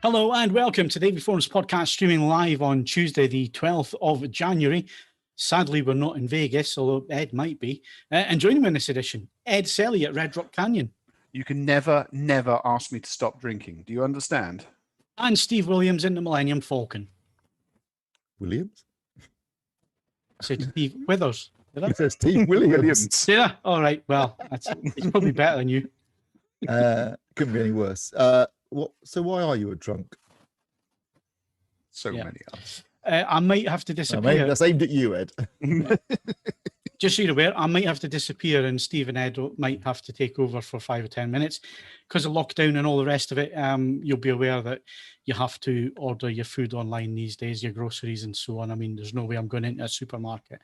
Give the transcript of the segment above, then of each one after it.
Hello and welcome to the AVForums podcast, streaming live on Tuesday, the 12th of January. Sadly, we're not in Vegas, although Ed might be. And joining me in this edition, Ed Selley at Red Rock Canyon. You can never ask me to stop drinking. Do you understand? And Steve Williams in the Millennium Falcon. Williams? I said Steve Withers. Did I? It says Steve Williams. Did I? All right. Well, it's probably better than you. Couldn't be any worse. So why are you a drunk? So many others. I might have to disappear. That's aimed at you, Ed. Just so you're aware, I might have to disappear and Steve and Ed might have to take over for 5 or 10 minutes because of lockdown and all the rest of it. You'll be aware that you have to order your food online these days, your groceries and so on. I mean, there's no way I'm going into a supermarket.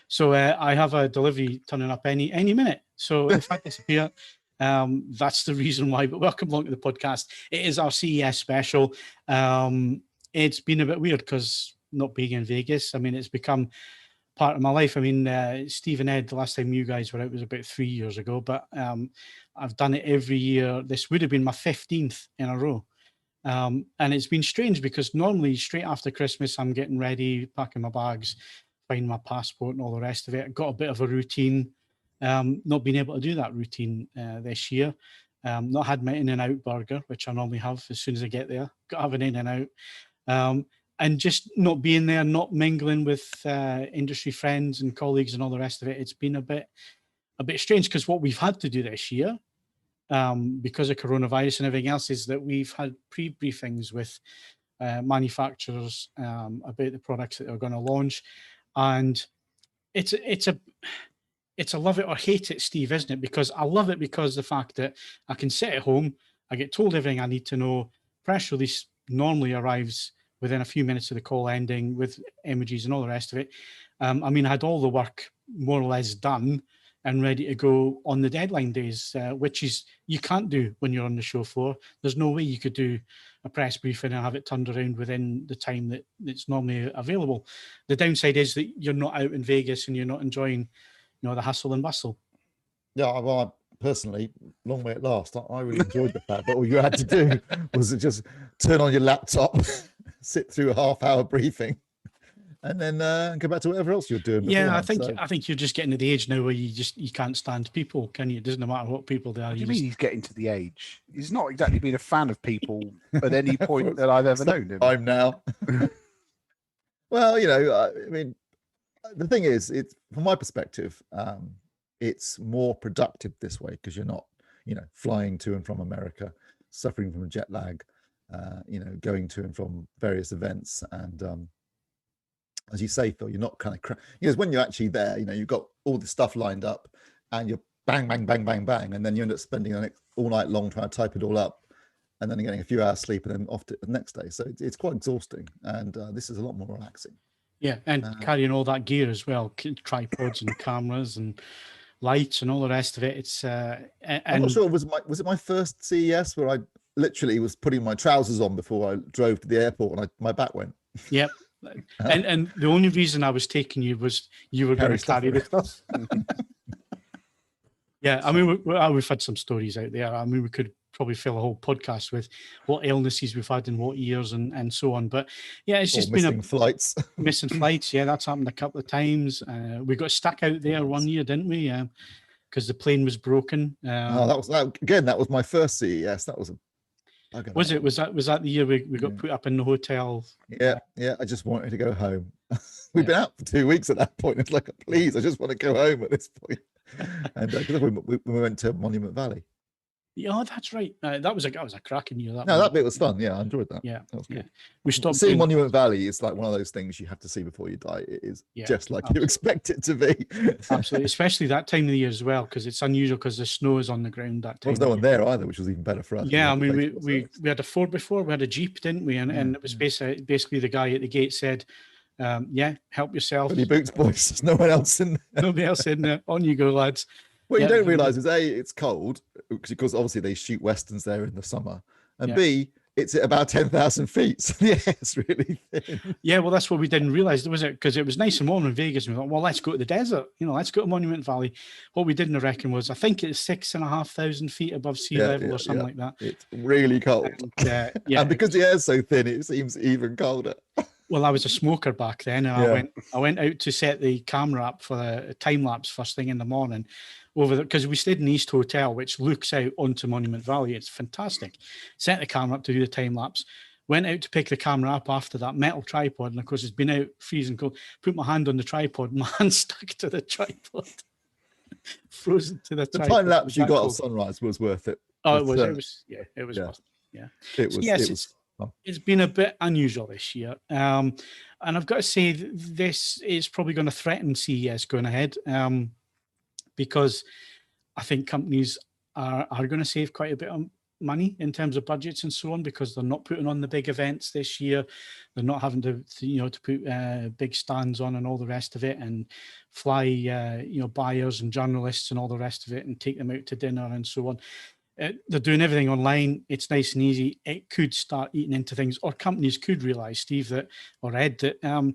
So I have a delivery turning up any minute. So if I disappear, that's the reason why. But welcome along to the podcast. It is our CES special. It's been a bit weird because not being in Vegas, I mean, it's become part of my life. I mean, Steve and Ed, the last time you guys were out was about 3 years ago, but I've done it every year. This would have been my 15th in a row. And it's been strange because normally straight after Christmas, I'm getting ready, packing my bags, finding my passport and all the rest of it. I got a bit of a routine. Not being able to do that routine this year. Not had my In-N-Out burger, which I normally have as soon as I get there. Got to have an In-N-Out. And just not being there, not mingling with industry friends and colleagues and all the rest of it. It's been a bit strange because what we've had to do this year, because of coronavirus and everything else, is that we've had pre-briefings with manufacturers about the products that they're going to launch. And it's a love it or hate it, Steve, isn't it? Because I love it because the fact that I can sit at home, I get told everything I need to know. Press release normally arrives within a few minutes of the call ending with images and all the rest of it. I mean, I had all the work more or less done and ready to go on the deadline days, which is you can't do when you're on the show floor. There's no way you could do a press briefing and have it turned around within the time that it's normally available. The downside is that you're not out in Vegas and you're not enjoying the hassle and bustle. Yeah, well, personally, long way at last. I really enjoyed the fact that all you had to do was just turn on your laptop, sit through a half-hour briefing, and then go back to whatever else you're doing. Yeah, I think you're just getting to the age now where you can't stand people, can you? It doesn't matter what people they are. What do you mean he's getting to the age? He's not exactly been a fan of people at any point that I've ever known him. I'm now. Well, I mean, the thing is, it's from my perspective, it's more productive this way because you're not, flying to and from America, suffering from jet lag, going to and from various events. And as you say, Phil, you're not kind of, when you're actually there, you've got all the stuff lined up and you're bang, bang, bang, bang, bang. And then you end up spending all night long trying to type it all up and then getting a few hours sleep and then off to the next day. So it's quite exhausting. And this is a lot more relaxing. Yeah, and carrying all that gear as well, tripods and cameras and lights and all the rest of it. It's I'm not sure. Was it my first CES where I literally was putting my trousers on before I drove to the airport and my back went? Yep. And the only reason I was taking you was you were going to carry the stuff. Yeah, I mean, we've had some stories out there. I mean, we could probably fill a whole podcast with what illnesses we've had in what years and so on. But yeah, it's just been flights. Missing flights. Yeah, that's happened a couple of times. We got stuck out there one year, didn't we? Because the plane was broken. That was my first CES. That was Was that the year we got put up in the hotel? Yeah. I just wanted to go home. We've been out for 2 weeks at that point. It's like, please, I just want to go home at this point. And we went to Monument Valley. Yeah, that's right. That was a cracking year. That bit was fun. Yeah, I enjoyed that. Yeah, that was good. We stopped seeing Monument Valley. It's like one of those things you have to see before you die. It is just like you expect it to be. Absolutely, especially that time of the year as well, because it's unusual because the snow is on the ground that time. There was no one there either, which was even better for us. Yeah, I mean, we had a Ford before. We had a Jeep, didn't we? And it was basically the guy at the gate said, help yourself. Put your boots, boys. There's no one else in there. Nobody else in there. On you go, lads. What you don't realise is A, it's cold because obviously they shoot westerns there in the summer, and B, it's at about 10,000 feet. So yeah, it's really thin. Yeah, well, that's what we didn't realize, was it? Because it was nice and warm in Vegas, and we thought, well, let's go to the desert. Let's go to Monument Valley. What we didn't reckon was, I think it's 6,500 feet above sea level or something like that. It's really cold. And, yeah, and because the air's so thin, it seems even colder. Well, I was a smoker back then, and I went out to set the camera up for a time lapse first thing in the morning over there, because we stayed in the East Hotel, which looks out onto Monument Valley. It's fantastic. Set the camera up to do the time lapse. Went out to pick the camera up after that metal tripod, and of course it's been out freezing cold. Put my hand on the tripod, my hand stuck to the tripod, frozen to the tripod. The time lapse you got of sunrise was worth it. Oh, it was worth it. Yeah. It was. It's been a bit unusual this year, and I've got to say this is probably going to threaten CES going ahead, because I think companies are going to save quite a bit of money in terms of budgets and so on, because they're not putting on the big events this year. They're not having to put big stands on and all the rest of it, and fly buyers and journalists and all the rest of it, and take them out to dinner and so on. They're doing everything online. It's nice and easy. It could start eating into things, or companies could realize, Steve, or Ed, that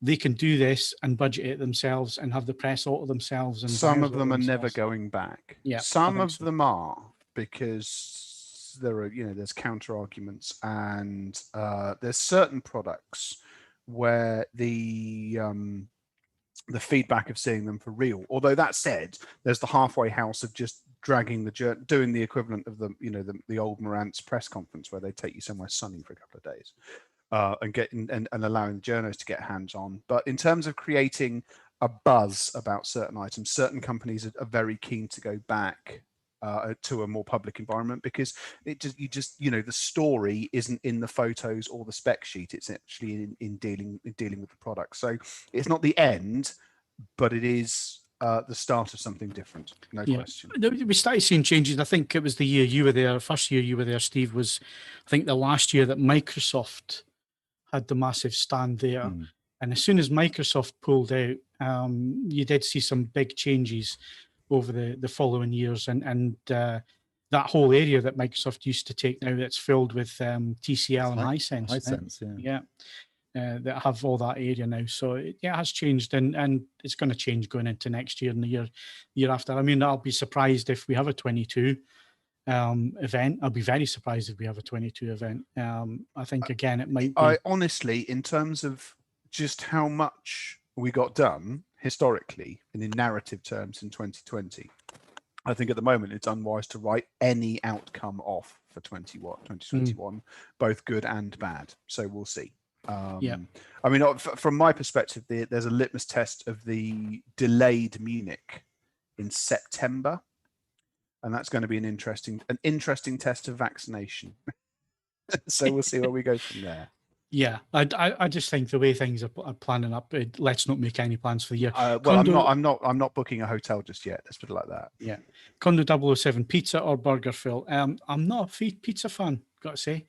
they can do this and budget it themselves and have the press alter themselves. And some of them are never going back. Yeah, some of them are, because there are, there's counter arguments, and there's certain products where the feedback of seeing them for real. Although that said, there's the halfway house of just dragging doing the equivalent of the old Marantz press conference, where they take you somewhere sunny for a couple of days, and allowing the journalists to get hands on. But in terms of creating a buzz about certain items, certain companies are very keen to go back to a more public environment, because the story isn't in the photos or the spec sheet. It's actually in dealing with the product. So it's not the end, but it is the start of something different. No question. We started seeing changes. I think it was the year you were there, first year you were there, Steve, was I think the last year that Microsoft had the massive stand there. And as soon as Microsoft pulled out, you did see some big changes over the following years, and that whole area that Microsoft used to take now, that's filled with TCL and Hisense. That have all that area now. So it has changed, and it's going to change going into next year and the year after. I mean, I'll be surprised if we have a 22 event. I'll be very surprised if we have a 22 event. I think, again, it might be... I honestly, in terms of just how much we got done historically and in narrative terms in 2020, I think at the moment it's unwise to write any outcome off for 2021, both good and bad. So we'll see. I mean, from my perspective, there's a litmus test of the delayed Munich in September, and that's going to be an interesting test of vaccination. So we'll see where we go from there. Yeah, I just think the way things are planning up, let's not make any plans for the year. Well, I'm not booking a hotel just yet. Let's put it like that. Yeah, Condo 007, pizza or burger, Phil? I'm not a pizza fan, got to say.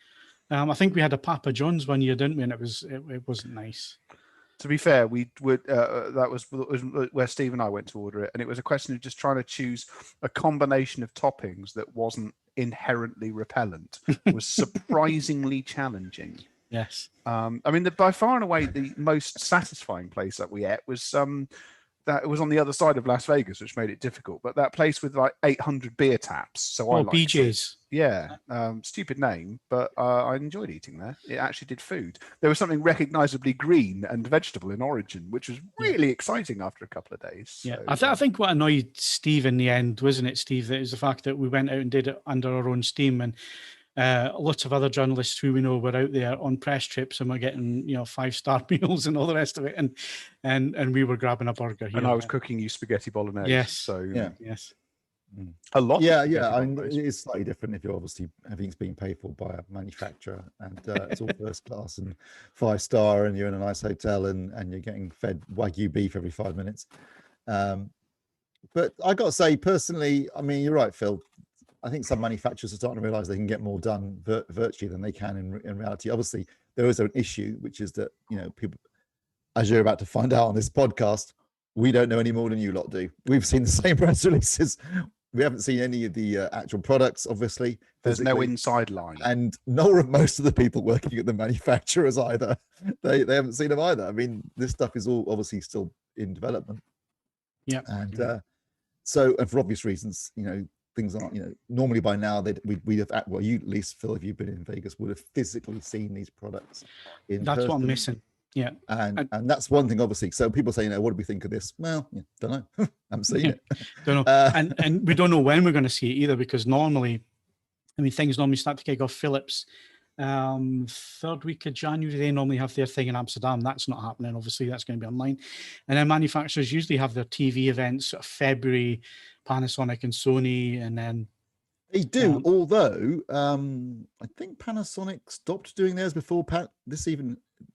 I think we had a Papa John's one year, didn't we? And it wasn't nice. To be fair, we would that was where Steve and I went to order it, and it was a question of just trying to choose a combination of toppings that wasn't inherently repellent. Was surprisingly challenging. Yes. I mean, by far and away the most satisfying place that we ate was that it was on the other side of Las Vegas, which made it difficult. But that place with like 800 beer taps. So I liked BJ's. It. Yeah, stupid name, but I enjoyed eating there. It actually did food. There was something recognizably green and vegetable in origin, which was really exciting after a couple of days. Yeah, so, I think what annoyed Steve in the end, wasn't it, Steve? That is the fact that we went out and did it under our own steam, and lots of other journalists who we know were out there on press trips and were getting 5-star meals and all the rest of it, and we were grabbing a burger here. And I was cooking you spaghetti bolognese. Yes. So yes. A lot. Yeah. I mean, it's slightly different if you're obviously everything's being paid for by a manufacturer, and it's all first class and 5-star, and you're in a nice hotel, and you're getting fed Wagyu beef every 5 minutes. But I got to say, personally, I mean, you're right, Phil. I think some manufacturers are starting to realize they can get more done virtually than they can in reality. Obviously, there is an issue, which is that, people, as you're about to find out on this podcast, we don't know any more than you lot do. We've seen the same press releases. We haven't seen any of the actual products, obviously. There's no physically. inside line. And most of the people working at the manufacturers either. They haven't seen them either. I mean, this stuff is all obviously still in development. Yeah. And so, and for obvious reasons, things aren't, normally by now we'd have, well, you at least, Phil, if you've been in Vegas, would have physically seen these products in That's person. what I'm missing. Yeah. And that's one thing, obviously. So people say, what do we think of this? Well, don't know. I haven't seen it. Don't know. And we don't know when we're going to see it either, because normally, things normally start to kick off. Philips, third week of January, they normally have their thing in Amsterdam. That's not happening. Obviously, that's going to be online. And then manufacturers usually have their TV events sort of February, Panasonic and Sony, and then they do. Although I think Panasonic stopped doing theirs before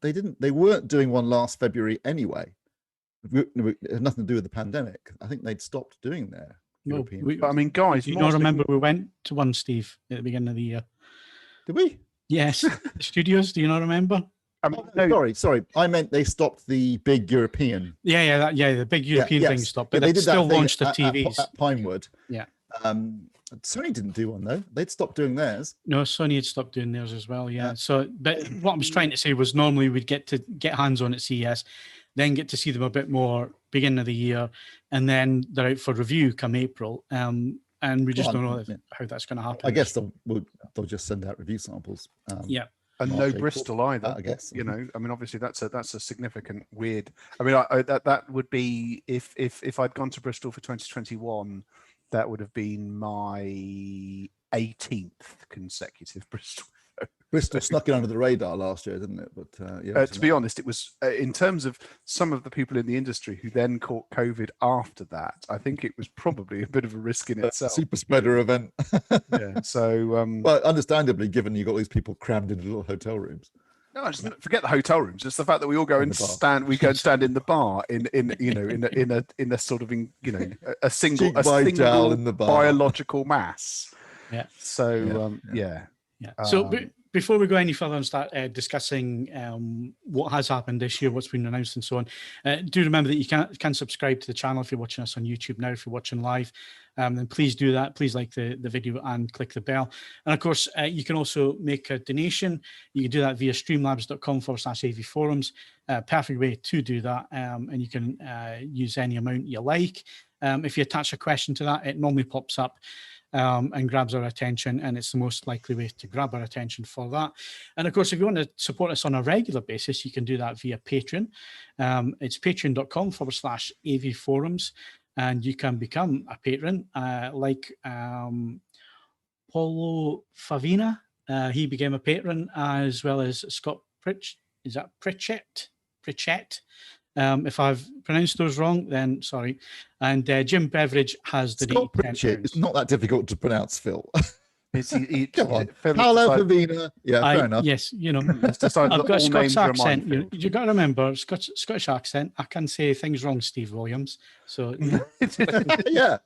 they weren't doing one last February anyway. It had nothing to do with the pandemic. I think they'd stopped doing their European. But guys, you don't remember we went to one, Steve, at the beginning of the year? Did we? Yes. The studios. Do you not remember? No. Sorry. I meant they stopped the big European. Yeah. The big European thing stopped, but they they still launched the TVs at Pinewood. Yeah. Sony didn't do one though. They'd stopped doing theirs. No, Sony had stopped doing theirs as well. Yeah. So, but what I was trying to say was normally we'd get hands on at CES, then get to see them a bit more beginning of the year, and then they're out for review come April. And we just don't know how that's going to happen. I guess they'll just send out review samples. And March, no April, Bristol either. I guess. Obviously that's a significant weird. That would be if I'd gone to Bristol for 2021, that would have been my 18th consecutive Bristol. Bristol snuck it under the radar last year, didn't it? But to be honest, it was in terms of some of the people in the industry who then caught COVID after that. I think it was probably a bit of a risk in itself. Super spreader event. Yeah. So, well, understandably, given you got these people crammed into little hotel rooms. No, just forget the hotel rooms. It's the fact that we all go and stand. We go and stand in the bar in a sort of a single in the bar. Biological mass. Yeah. So Yeah. So before we go any further and start discussing what has happened this year, what's been announced and so on, do remember that you can subscribe to the channel if you're watching us on YouTube now. If you're watching live, then please do that. Please like the video and click the bell. And of course, you can also make a donation. You can do that via streamlabs.com/AVForums. Perfect way to do that. And you can use any amount you like. If you attach a question to that, it normally pops up and grabs our attention, and it's the most likely way to grab our attention for that. And of course, if you want to support us on a regular basis, you can do that via Patreon. It's patreon.com/AVForums, and you can become a patron like Paulo Favina. He became a patron, as well as Scott Pritchett? If I've pronounced those wrong, then sorry. And Jim Beveridge has the Scott Pritchett. It's not that difficult to pronounce, Phil. Come on, Paolo Favina. Yeah, fair enough. Yes, I've got a Scottish accent. You got to remember, Scottish accent. I can say things wrong, Steve Williams. So yeah.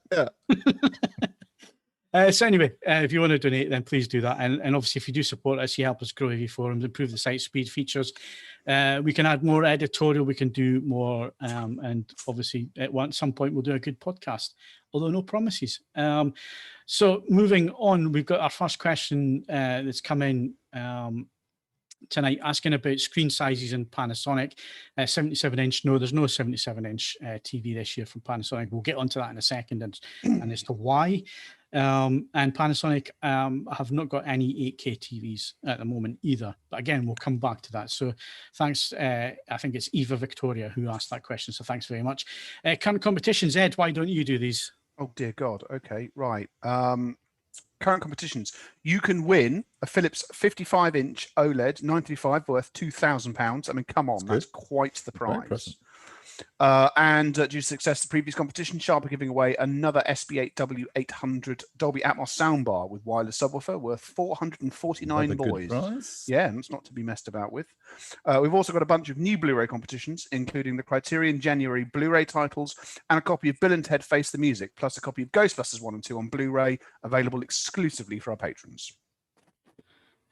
So anyway, if you want to donate, then please do that. And obviously, if you do support us, you help us grow AVForums, improve the site speed, features. We can add more editorial. We can do more. And obviously, at some point, we'll do a good podcast, although no promises. So moving on, we've got our first question that's come in tonight, asking about screen sizes in Panasonic. 77-inch. No, there's no 77-inch TV this year from Panasonic. We'll get onto that in a second and as to why. And Panasonic have not got any 8K TVs at the moment either. But again, we'll come back to that. So thanks. I think it's Eva Victoria who asked that question. So thanks very much. Current competitions, Ed, why don't you do these? Oh, dear God. Okay, right. Current competitions. You can win a Philips 55-inch OLED 95 worth £2,000. I mean, come on, that's quite the prize. And due to success of the previous competition, Sharp are giving away another SB8W800 Dolby Atmos soundbar with wireless subwoofer worth 449 boys. Yeah, and it's not to be messed about with. We've also got a bunch of new Blu-ray competitions, including the Criterion January Blu-ray titles and a copy of Bill and Ted Face the Music, plus a copy of Ghostbusters 1 and 2 on Blu-ray, available exclusively for our patrons.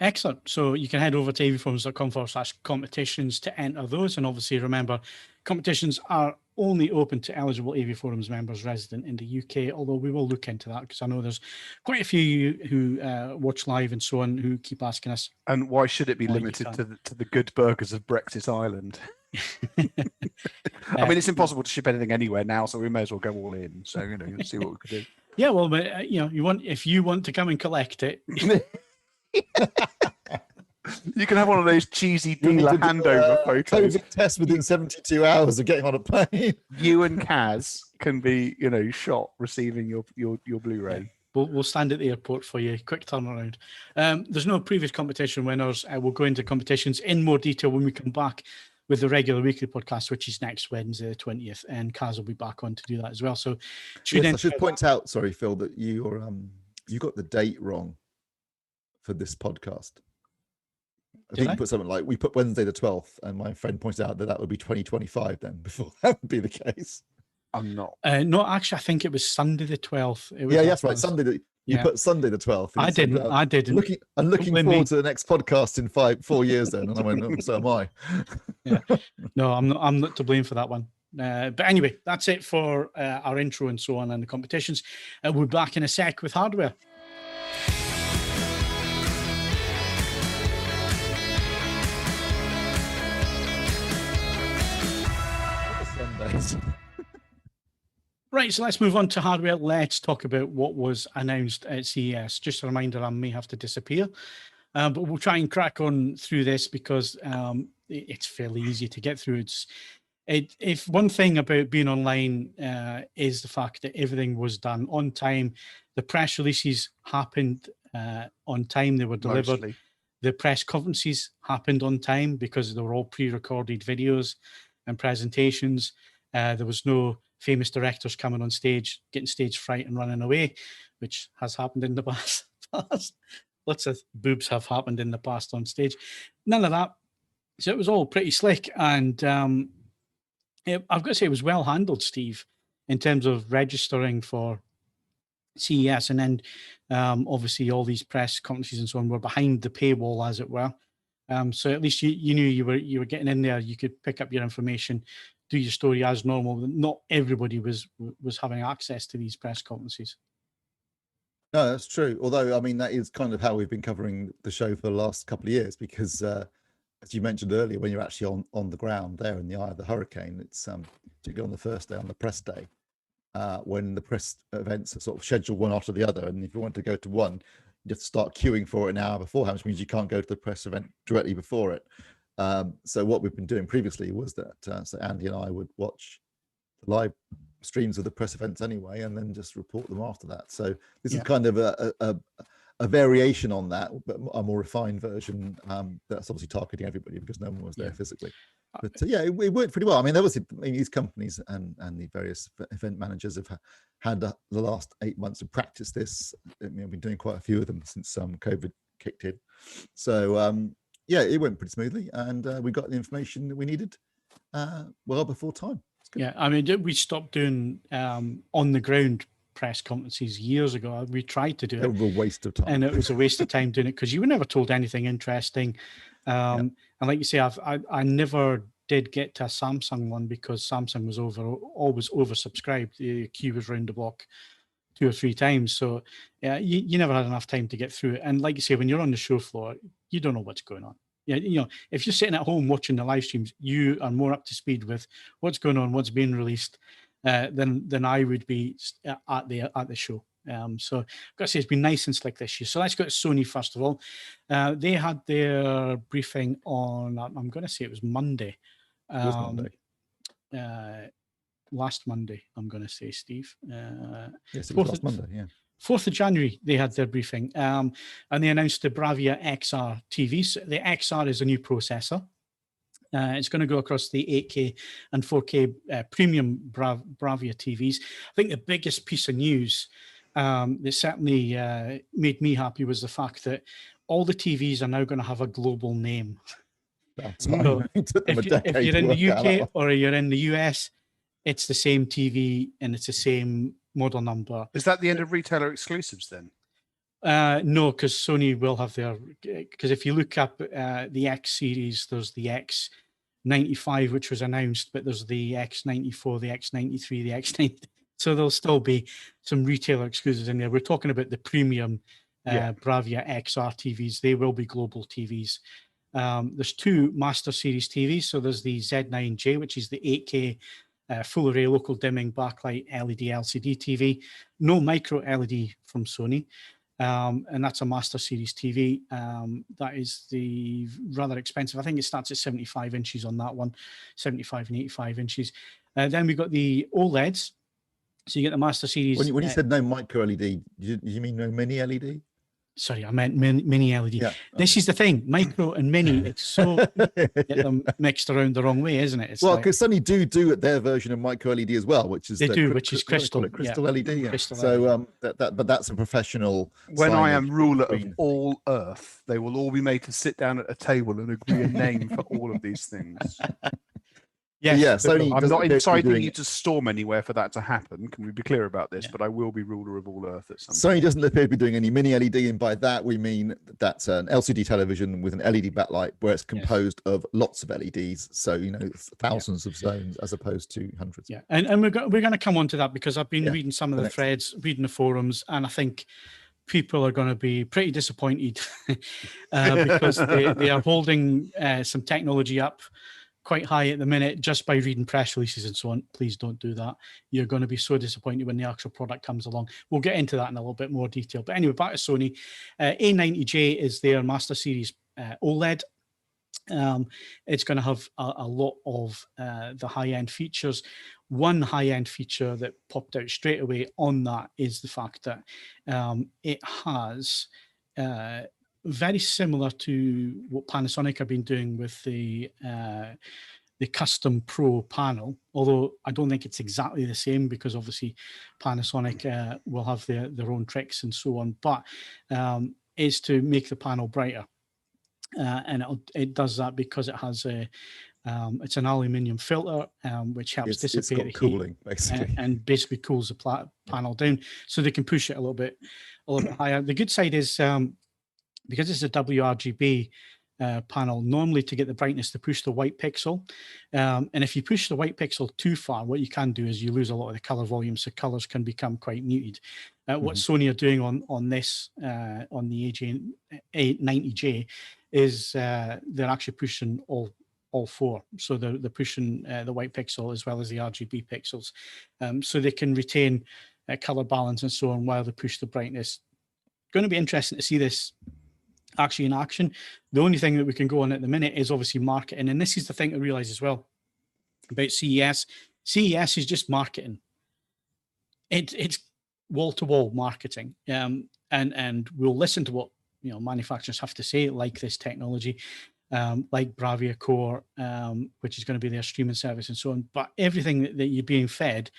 Excellent. So you can head over to avforums.com/competitions to enter those. And obviously, remember, competitions are only open to eligible AVForums members resident in the UK, although we will look into that because I know there's quite a few who watch live and so on who keep asking us. And why should it be why you limited can't. to the good burgers of Brexit Island? I mean, it's impossible to ship anything anywhere now, so we may as well go all in. So, you know, you'll see what we could do. Yeah, well, but you know, if you want to come and collect it, You can have one of those cheesy You need dealer to do handover a photos. COVID test within 72 hours of getting on a plane. You and Kaz can be, you know, shot receiving your Blu-ray. we'll stand at the airport for you. Quick turnaround. There's no previous competition winners. We'll go into competitions in more detail when we come back with the regular weekly podcast, which is next Wednesday, the 20th, and Kaz will be back on to do that as well. So tune in. I should point out, sorry, Phil, that you got the date wrong for this podcast. I think you put something like, we put Wednesday the 12th, and my friend pointed out that would be 2025 then, before that would be the case. I'm not. No, actually, I think it was Sunday the 12th. Yeah, that's right. Sunday. You put Sunday the 12th. I didn't. I didn't. I'm looking forward to the next podcast in 4 years then. And I went, oh, so am I. Yeah. No, I'm not to blame for that one. But anyway, that's it for our intro and so on and the competitions. We'll be back in a sec with hardware. Right, so let's move on to hardware. Let's talk about what was announced at CES. Just a reminder, I may have to disappear, but we'll try and crack on through this because it's fairly easy to get through. If one thing about being online is the fact that everything was done on time. The press releases happened on time. They were delivered. Mostly. The press conferences happened on time because they were all pre-recorded videos and presentations. There was no famous directors coming on stage, getting stage fright and running away, which has happened in the past. Lots of boobs have happened in the past on stage. None of that. So it was all pretty slick. And I've got to say it was well handled, Steve, in terms of registering for CES. And then obviously all these press conferences and so on were behind the paywall, as it were. So at least you knew you were getting in there. You could pick up your information, do your story as normal. Not everybody was having access to these press conferences. No, that's true. Although, I mean, that is kind of how we've been covering the show for the last couple of years, because as you mentioned earlier, when you're actually on the ground there in the eye of the hurricane, it's particularly on the first day, on the press day, when the press events are sort of scheduled one after the other. And if you want to go to one, you have to start queuing for it an hour beforehand, which means you can't go to the press event directly before it. So what we've been doing previously was that so Andy and I would watch the live streams of the press events anyway, and then just report them after that. So this is kind of a variation on that, but a more refined version that's obviously targeting everybody because no one was there physically. But yeah, it worked pretty well. I mean, obviously, these companies and the various event managers have had the last 8 months to practice this. I mean, I've been doing quite a few of them since COVID kicked in. So yeah, it went pretty smoothly, and we got the information that we needed well before time. Yeah, I mean, we stopped doing on the ground press conferences years ago. We tried to do it. It was a waste of time, and it was a waste of time doing it because you were never told anything interesting. And like you say, I never did get to a Samsung one because Samsung was always oversubscribed. The queue was round the block 2 or 3 times. So you never had enough time to get through it. And like you say, when you're on the show floor, you don't know what's going on. Yeah, you know, if you're sitting at home watching the live streams, you are more up to speed with what's going on, what's being released, than I would be at the show. So I've got to say it's been nice and slick this year. So let's go to Sony first of all. They had their briefing on, I'm going to say it was Monday. It was Monday. Last Monday, I'm going to say, Steve. Yes, it was last Monday, yeah. 4th of January, they had their briefing, and they announced the Bravia XR TV. So the XR is a new processor. It's going to go across the 8K and 4K premium Bravia TVs. I think the biggest piece of news that certainly made me happy was the fact that all the TVs are now going to have a global name. That's So if you're in the UK or you're in the US, it's the same TV and it's the same model number. Is that the end of retailer exclusives then? No, because Sony will have their, because if you look up the X series, there's the X, 95, which was announced, but there's the X94, the X93, the X90. So there'll still be some retailer exclusives in there. We're talking about the premium Bravia XR TVs. They will be global TVs. There's 2 Master Series TVs. So there's the Z9J, which is the 8K full array local dimming backlight LED LCD TV. No micro LED from Sony. And that's a Master Series TV. That is the rather expensive. I think it starts at 75 inches on that one, 75 and 85 inches. Then we've got the OLEDs. So you get the Master Series. When you said no micro LED, you mean no mini LED? Sorry, I meant mini LED. Yeah, this is the thing, micro and mini, it's so get them mixed around the wrong way, isn't it? It's well, because Sony do their version of micro LED as well, which is which is crystal. Crystal LED. Yeah. Crystal so but that's a professional. When I am ruler of all Earth, they will all be made to sit down at a table and agree a name for all of these things. Yes, Sony I'm not inciting you to storm anywhere for that to happen. Can we be clear about this? But I will be ruler of all Earth at some point. Sony doesn't appear to be doing any mini LED, and by that we mean that's an LCD television with an LED backlight where it's composed of lots of LEDs. So thousands of zones as opposed to hundreds. Yeah, and we're going to come on to that because I've been reading some of the threads, reading the forums, and I think people are going to be pretty disappointed because they are holding some technology up quite high at the minute just by reading press releases and so on. Please don't do that. You're going to be so disappointed when the actual product comes along. We'll get into that in a little bit more detail. But anyway, back to Sony. A90J is their Master Series OLED. It's going to have a lot of the high-end features. One high-end feature that popped out straight away on that is the fact that it has very similar to what Panasonic have been doing with the Custom Pro panel, although I don't think it's exactly the same because obviously Panasonic will have their own tricks and so on, but is to make the panel brighter. And it does that because it has it's an aluminium filter which helps dissipate the cooling, heat basically, and basically cools the panel down, so they can push it a little bit higher. The good side is because it's a WRGB panel, normally to get the brightness to push the white pixel, and if you push the white pixel too far, what you can do is you lose a lot of the color volume, so colors can become quite muted. What Sony are doing on this on the A90J is they're actually pushing all 4, so they're pushing the white pixel as well as the RGB pixels, so they can retain color balance and so on while they push the brightness. Going to be interesting to see this actually in action. The only thing that we can go on at the minute is obviously marketing, and this is the thing to realize as well about CES. CES is just marketing. It's wall-to-wall marketing, and we'll listen to what manufacturers have to say, like this technology, like Bravia Core, which is going to be their streaming service and so on. But everything that you're being fed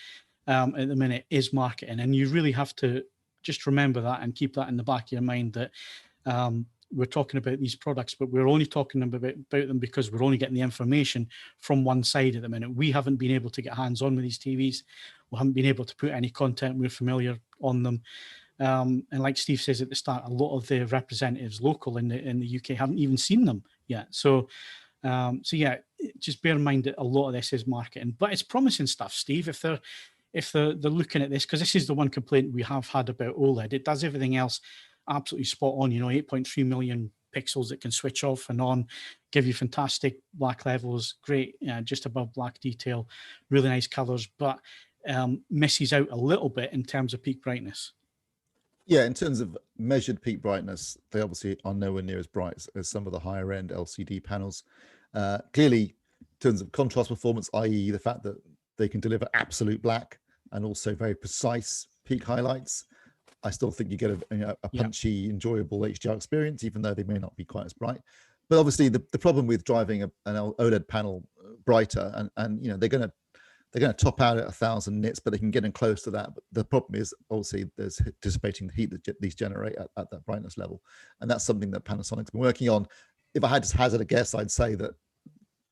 at the minute is marketing, and you really have to just remember that and keep that in the back of your mind that we're talking about these products, but we're only talking about them because we're only getting the information from one side at the minute. We haven't been able to get hands-on with these TVs. We haven't been able to put any content we're familiar on them. And like Steve says at the start, a lot of the representatives local in the UK haven't even seen them yet. So yeah, just bear in mind that a lot of this is marketing, but it's promising stuff, Steve. If they're looking at this, because this is the one complaint we have had about OLED. It does everything else absolutely spot on, 8.3 million pixels that can switch off and on, give you fantastic black levels, great just above black detail, really nice colors, but misses out a little bit in terms of peak brightness. Yeah, in terms of measured peak brightness, they obviously are nowhere near as bright as some of the higher end LCD panels. Clearly, in terms of contrast performance, i.e. the fact that they can deliver absolute black and also very precise peak highlights, I still think you get a punchy, enjoyable HDR experience, even though they may not be quite as bright. But obviously, the problem with driving an OLED panel brighter, and they're going to top out at 1,000 nits, but they can get in close to that. But the problem is obviously there's dissipating the heat that these generate at that brightness level, and that's something that Panasonic's been working on. If I had to hazard a guess, I'd say that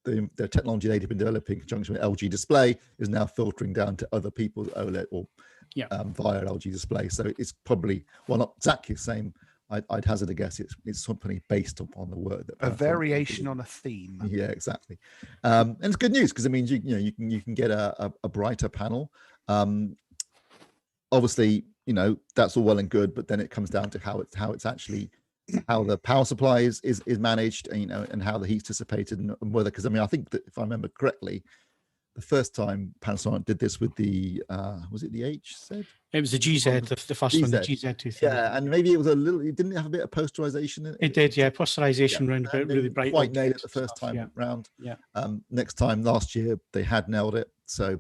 the technology they've been developing in conjunction with LG Display is now filtering down to other people's OLED or via LG Display. So it's probably, well, not exactly the same, I'd hazard a guess it's something based upon the work that A Panasonic variation did. on a theme. Yeah, exactly. And it's good news because it means you can get a brighter panel. Obviously, that's all well and good, but then it comes down to how it's actually how the power supply is managed, and how the heat's dissipated, and whether, because I think that if I remember correctly, the first time Panasonic did this with the was it the HZ? It was the GZ, the first one, the GZ 2000. Yeah, and maybe it was a little. It didn't have a bit of posterization in it. It did, yeah. Posterization round about really bright. Quite nailed it the first time round. Yeah. Next time last year they had nailed it. So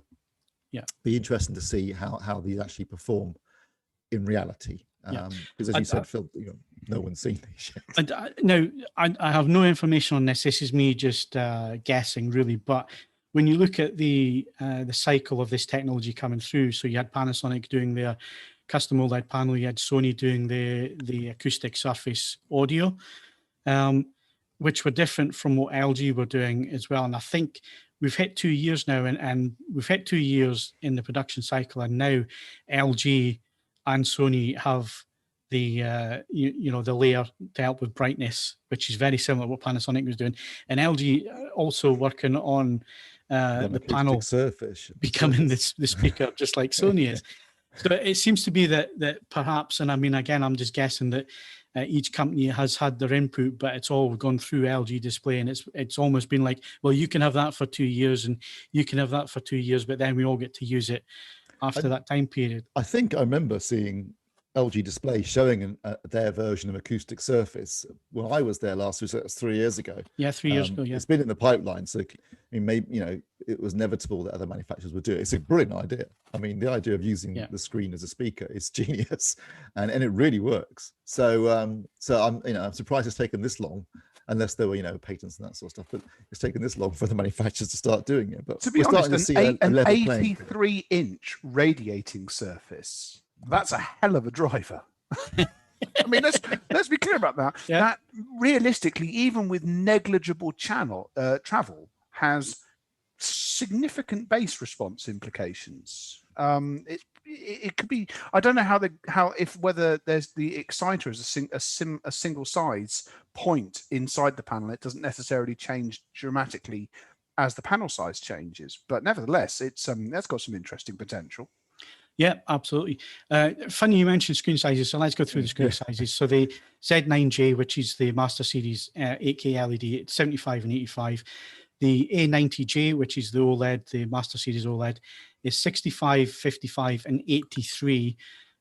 yeah, be interesting to see how these actually perform in reality. Because as you said, Phil, no one's seen these yet. Now, I have no information on this. This is me just guessing, really. But when you look at the cycle of this technology coming through, so you had Panasonic doing their custom OLED panel, you had Sony doing the acoustic surface audio, which were different from what LG were doing as well. And I think we've hit 2 years now, and we've hit 2 years in the production cycle, and now LG and Sony have the the layer to help with brightness, which is very similar to what Panasonic was doing, and LG also working on the panel surface becoming the speaker just like Sony is. So it seems to be that perhaps, and I mean, again, I'm just guessing that each company has had their input, but it's all gone through LG Display, and it's almost been like, well, you can have that for 2 years, and you can have that for 2 years, but then we all get to use it after that time period. I think I remember seeing LG Display showing their version of acoustic surface when I was there last year. So that's 3 years ago. Yeah, 3 years ago. Yeah, it's been in the pipeline. So I mean, maybe it was inevitable that other manufacturers would do it. It's a brilliant idea. I mean, the idea of using the screen as a speaker is genius, and it really works. So I'm surprised it's taken this long, unless there were patents and that sort of stuff. But it's taken this long for the manufacturers to start doing it. But to be honest, an 83-inch radiating surface. That's a hell of a driver. I mean, let's be clear about that. Yeah. That realistically, even with negligible travel, has significant bass response implications. It could be. I don't know whether there's the exciter is a single size point inside the panel. It doesn't necessarily change dramatically as the panel size changes, but nevertheless, that's got some interesting potential. Yeah, absolutely. Funny you mentioned screen sizes, so let's go through the screen sizes. So the Z9J, which is the Master Series 8K LED, it's 75 and 85. The A90J, which is the OLED, the Master Series OLED, is 65, 55, and 83.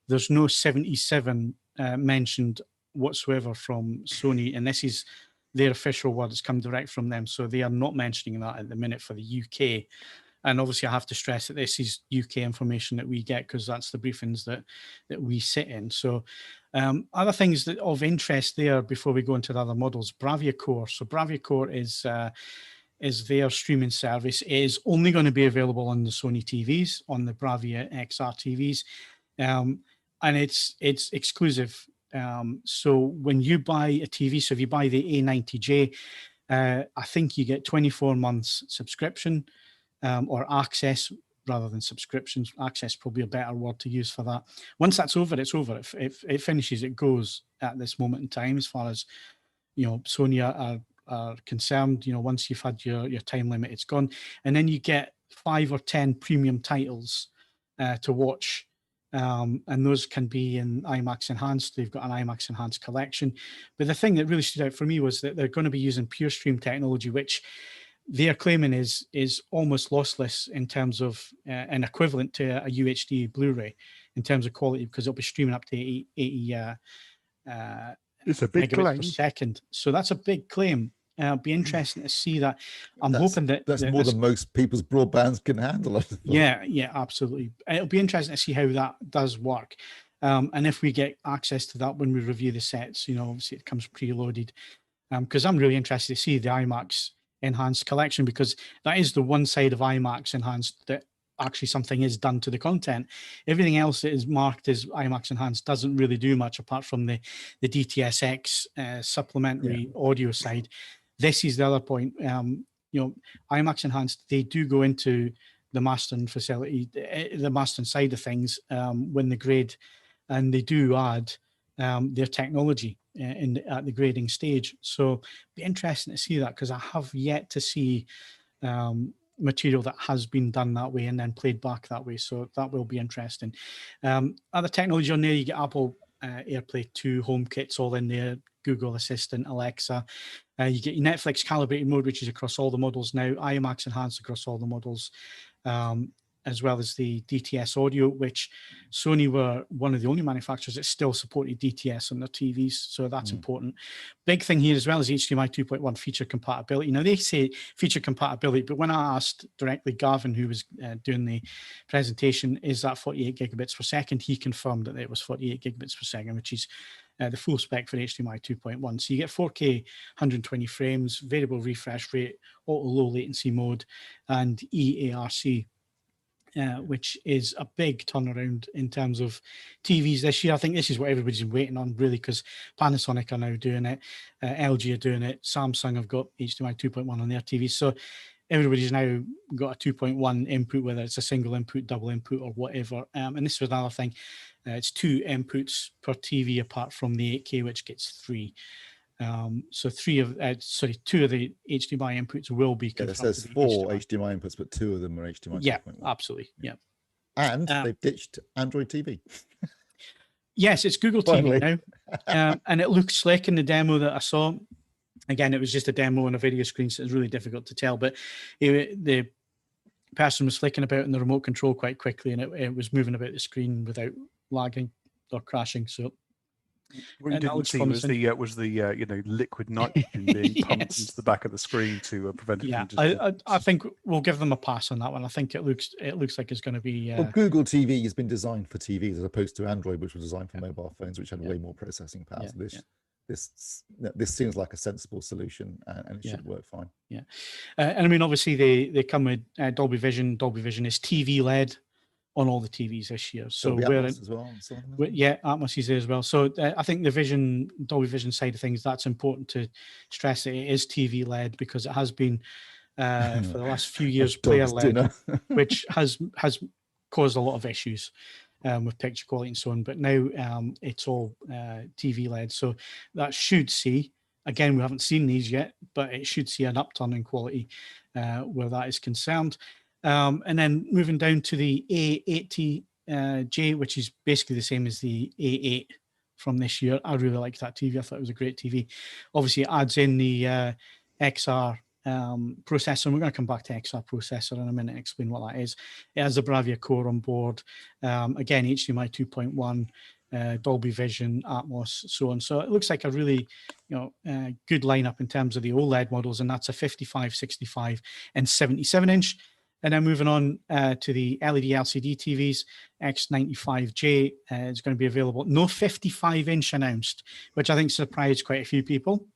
There's no 77 mentioned whatsoever from Sony, and this is their official word. It's come direct from them, so they are not mentioning that at the minute for the UK. And obviously, I have to stress that this is UK information that we get because that's the briefings that we sit in. So other things that of interest there before we go into the other models, Bravia Core. So Bravia Core is their streaming service. It is only going to be available on the Sony TVs, on the Bravia XR TVs. And it's exclusive. So when you buy a TV, so if you buy the A90J, I think you get 24 months subscription. Or access rather than subscriptions. Access probably a better word to use for that. Once that's over, it's over. If it finishes, it goes at this moment in time. As far as Sony are concerned, once you've had your time limit, it's gone. And then you get 5 or 10 premium titles to watch, and those can be in IMAX Enhanced. They've got an IMAX Enhanced collection. But the thing that really stood out for me was that they're going to be using pure stream technology, which they are claiming is almost lossless in terms of an equivalent to a UHD Blu-ray in terms of quality, because it'll be streaming up to 80 it's a big megabits claim per second. So that's a big claim. It'll be interesting to see that. I'm hoping that's more than most people's broadbands can handle. Yeah, absolutely. It'll be interesting to see how that does work. And if we get access to that when we review the sets, obviously it comes preloaded. Because I'm really interested to see the IMAX Enhanced collection, because that is the one side of IMAX Enhanced that actually something is done to the content. Everything else that is marked as IMAX Enhanced doesn't really do much apart from the DTSX supplementary audio side. This is the other point. IMAX Enhanced, they do go into the mastering facility, the mastering side of things when they grade, and they do add their technology at the grading stage. So be interesting to see that, because I have yet to see material that has been done that way and then played back that way. So that will be interesting. Other technology on there, you get Apple AirPlay 2 home kits all in there, Google Assistant, Alexa. You get your Netflix calibrated mode, which is across all the models now, IMAX enhanced across all the models, as well as the DTS audio, which Sony were one of the only manufacturers that still supported DTS on their TVs. So that's important. Big thing here as well is HDMI 2.1 feature compatibility. Now they say feature compatibility, but when I asked directly Gavin, who was doing the presentation, is that 48 gigabits per second? He confirmed that it was 48 gigabits per second, which is the full spec for HDMI 2.1. So you get 4K 120 frames, variable refresh rate, auto low latency mode, and EARC. Which is a big turnaround in terms of TVs this year. I think this is what everybody's been waiting on, really, because Panasonic are now doing it, LG are doing it, Samsung have got HDMI 2.1 on their TVs. So everybody's now got a 2.1 input, whether it's a single input, double input, or whatever. And this was another thing. It's 2 inputs per TV apart from the 8K, which gets 3. So 2 of the HDMI inputs will be confirmed. Yeah, it says 4 HDMI inputs, but 2 of them are HDMI 2.1. Yeah, absolutely. Yeah. And they've ditched Android TV. Yes, it's Google TV now. And it looks slick in the demo that I saw. Again, it was just a demo on a video screen, so it's really difficult to tell. But the person was flicking about in the remote control quite quickly, and it was moving about the screen without lagging or crashing. So what you didn't see was the liquid nitrogen being pumped into the back of the screen to prevent it from just... I think we'll give them a pass on that one. I think it looks like it's going to be... Well, Google TV has been designed for TVs as opposed to Android, which was designed for mobile phones, which had way more processing power. So this seems like a sensible solution, and it should work fine. Yeah. And I mean, obviously they come with Dolby Vision. Dolby Vision is TV LED on all the TVs this year. So Atmos as well. Atmos is there as well. So I think the Dolby Vision side of things, that's important to stress that it is TV LED, because it has been for the last few years player LED, which has caused a lot of issues with picture quality and so on. But now it's all TV LED. So that should see, again, we haven't seen these yet, but it should see an upturn in quality where that is concerned. And then moving down to the A80J, which is basically the same as the A8 from this year. I really like that TV. I thought it was a great TV. Obviously, it adds in the XR processor. And we're going to come back to XR processor in a minute and explain what that is. It has the Bravia core on board. Again, HDMI 2.1, Dolby Vision, Atmos, so on. So it looks like a really good lineup in terms of the OLED models, and that's a 55, 65, and 77-inch. And then moving on to the LED LCD TVs, X95J is going to be available. No 55-inch announced, which I think surprised quite a few people.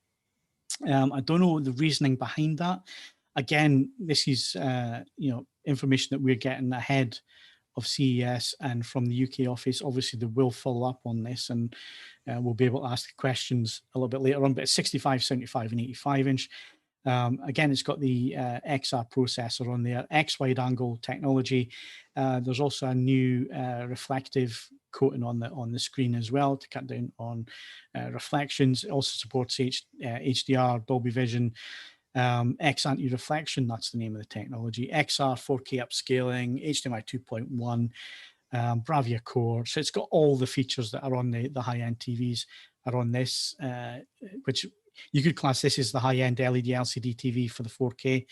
I don't know the reasoning behind that. Again, this is information that we're getting ahead of CES and from the UK office. Obviously, they will follow up on this, and we'll be able to ask questions a little bit later on. But it's 65, 75, and 85-inch. Again, it's got the XR processor on there, X wide angle technology. There's also a new reflective coating on the screen as well to cut down on reflections. It also supports HDR, Dolby Vision, X anti-reflection, that's the name of the technology, XR 4K upscaling, HDMI 2.1, Bravia core. So it's got all the features that are on the high-end TVs are on this, which you could class this as the high-end LED LCD TV for the 4K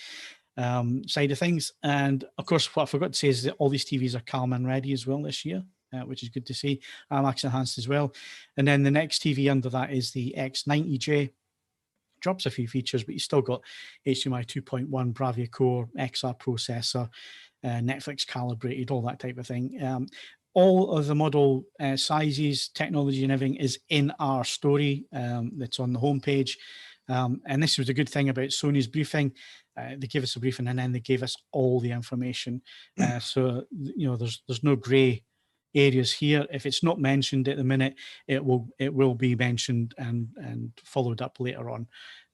side of things. And of course, what I forgot to say is that all these TVs are Calman ready as well this year, which is good to see. IMAX enhanced as well. And then the next TV under that is the X90J. Drops a few features, but you still got HDMI 2.1, Bravia core, XR processor, Netflix calibrated, all that type of thing. All of the model sizes, technology and everything is in our story that's on the homepage. And this was a good thing about Sony's briefing. They gave us a briefing and then they gave us all the information. So, there's no gray areas here. If it's not mentioned at the minute, it will be mentioned and followed up later on.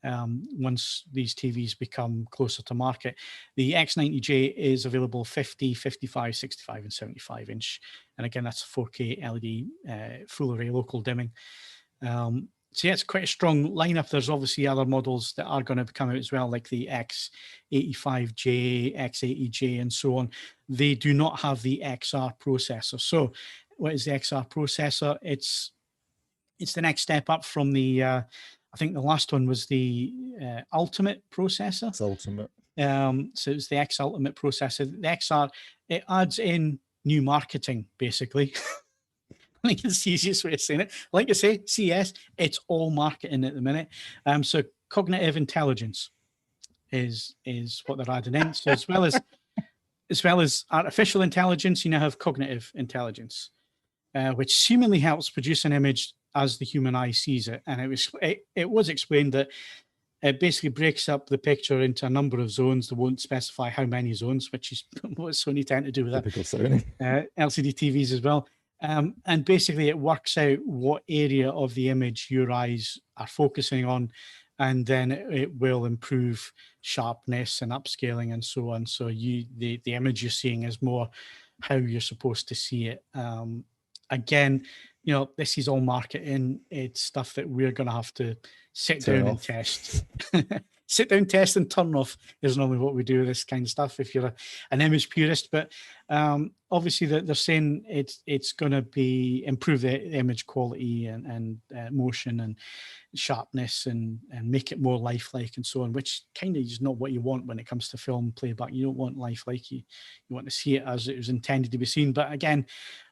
once these TVs become closer to market. The X90J is available 50, 55, 65, and 75 inch. And again, that's 4K LED full array local dimming. So yeah, it's quite a strong lineup. There's obviously other models that are going to come out as well, like the X85J, X80J, and so on. They do not have the XR processor. So what is the XR processor? It's the next step up from the, I think the last one was the Ultimate processor. It's Ultimate. So it's the X Ultimate processor. The XR, it adds in new marketing, basically. I think it's the easiest way of saying it. Like I say, CES, it's all marketing at the minute. So cognitive intelligence is what they're adding in. So as well as artificial intelligence, you now have cognitive intelligence, which seemingly helps produce an image as the human eye sees it. And it was explained that it basically breaks up the picture into a number of zones. They won't specify how many zones, which is what Sony tend to do with Typical Sony. LCD TVs as well. And basically it works out what area of the image your eyes are focusing on, and then it will improve sharpness and upscaling and so on. So the image you're seeing is more how you're supposed to see it. Again, this is all marketing. It's stuff that we're going to have to sit down and test. Sit down, test, and turn off is normally what we do with this kind of stuff if you're an image purist. But obviously they're saying it's going to be improve the image quality and motion and sharpness and make it more lifelike and so on, which kind of is not what you want when it comes to film playback. You don't want lifelike. You want to see it as it was intended to be seen. But again,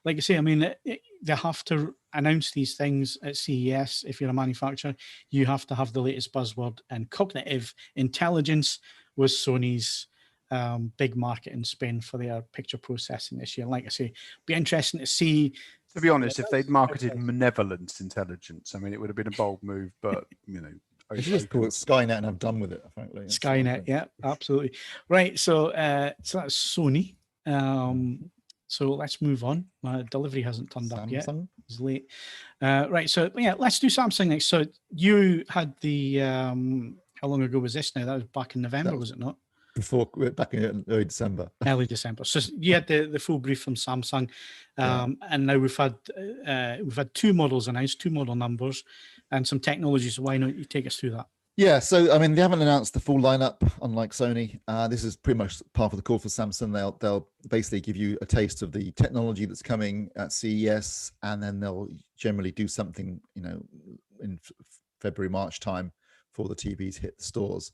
like I say, I mean, they have to announce these things at CES. If you're a manufacturer, you have to have the latest buzzword, and cognitive intelligence was Sony's big marketing spend for their picture processing this year. Like I say, be interesting to see. To be honest, if they'd marketed malevolent intelligence, I mean, it would have been a bold move, but You should just call it Skynet and have done with it, frankly. Skynet, yeah, absolutely. Right, so that's Sony. So let's move on. My delivery hasn't turned up yet. It's late. Right, so yeah, let's do Samsung next. So you had the, how long ago was this now? That was back in November, was it not? Back in early December. Early December. So you had the full brief from Samsung, and now we've had two models announced, two model numbers, and some technologies. So why don't you take us through that? Yeah, so I mean, they haven't announced the full lineup, unlike Sony. This is pretty much part of the call for Samsung. They'll basically give you a taste of the technology that's coming at CES, and then they'll generally do something, in February, March time before the TVs hit the stores.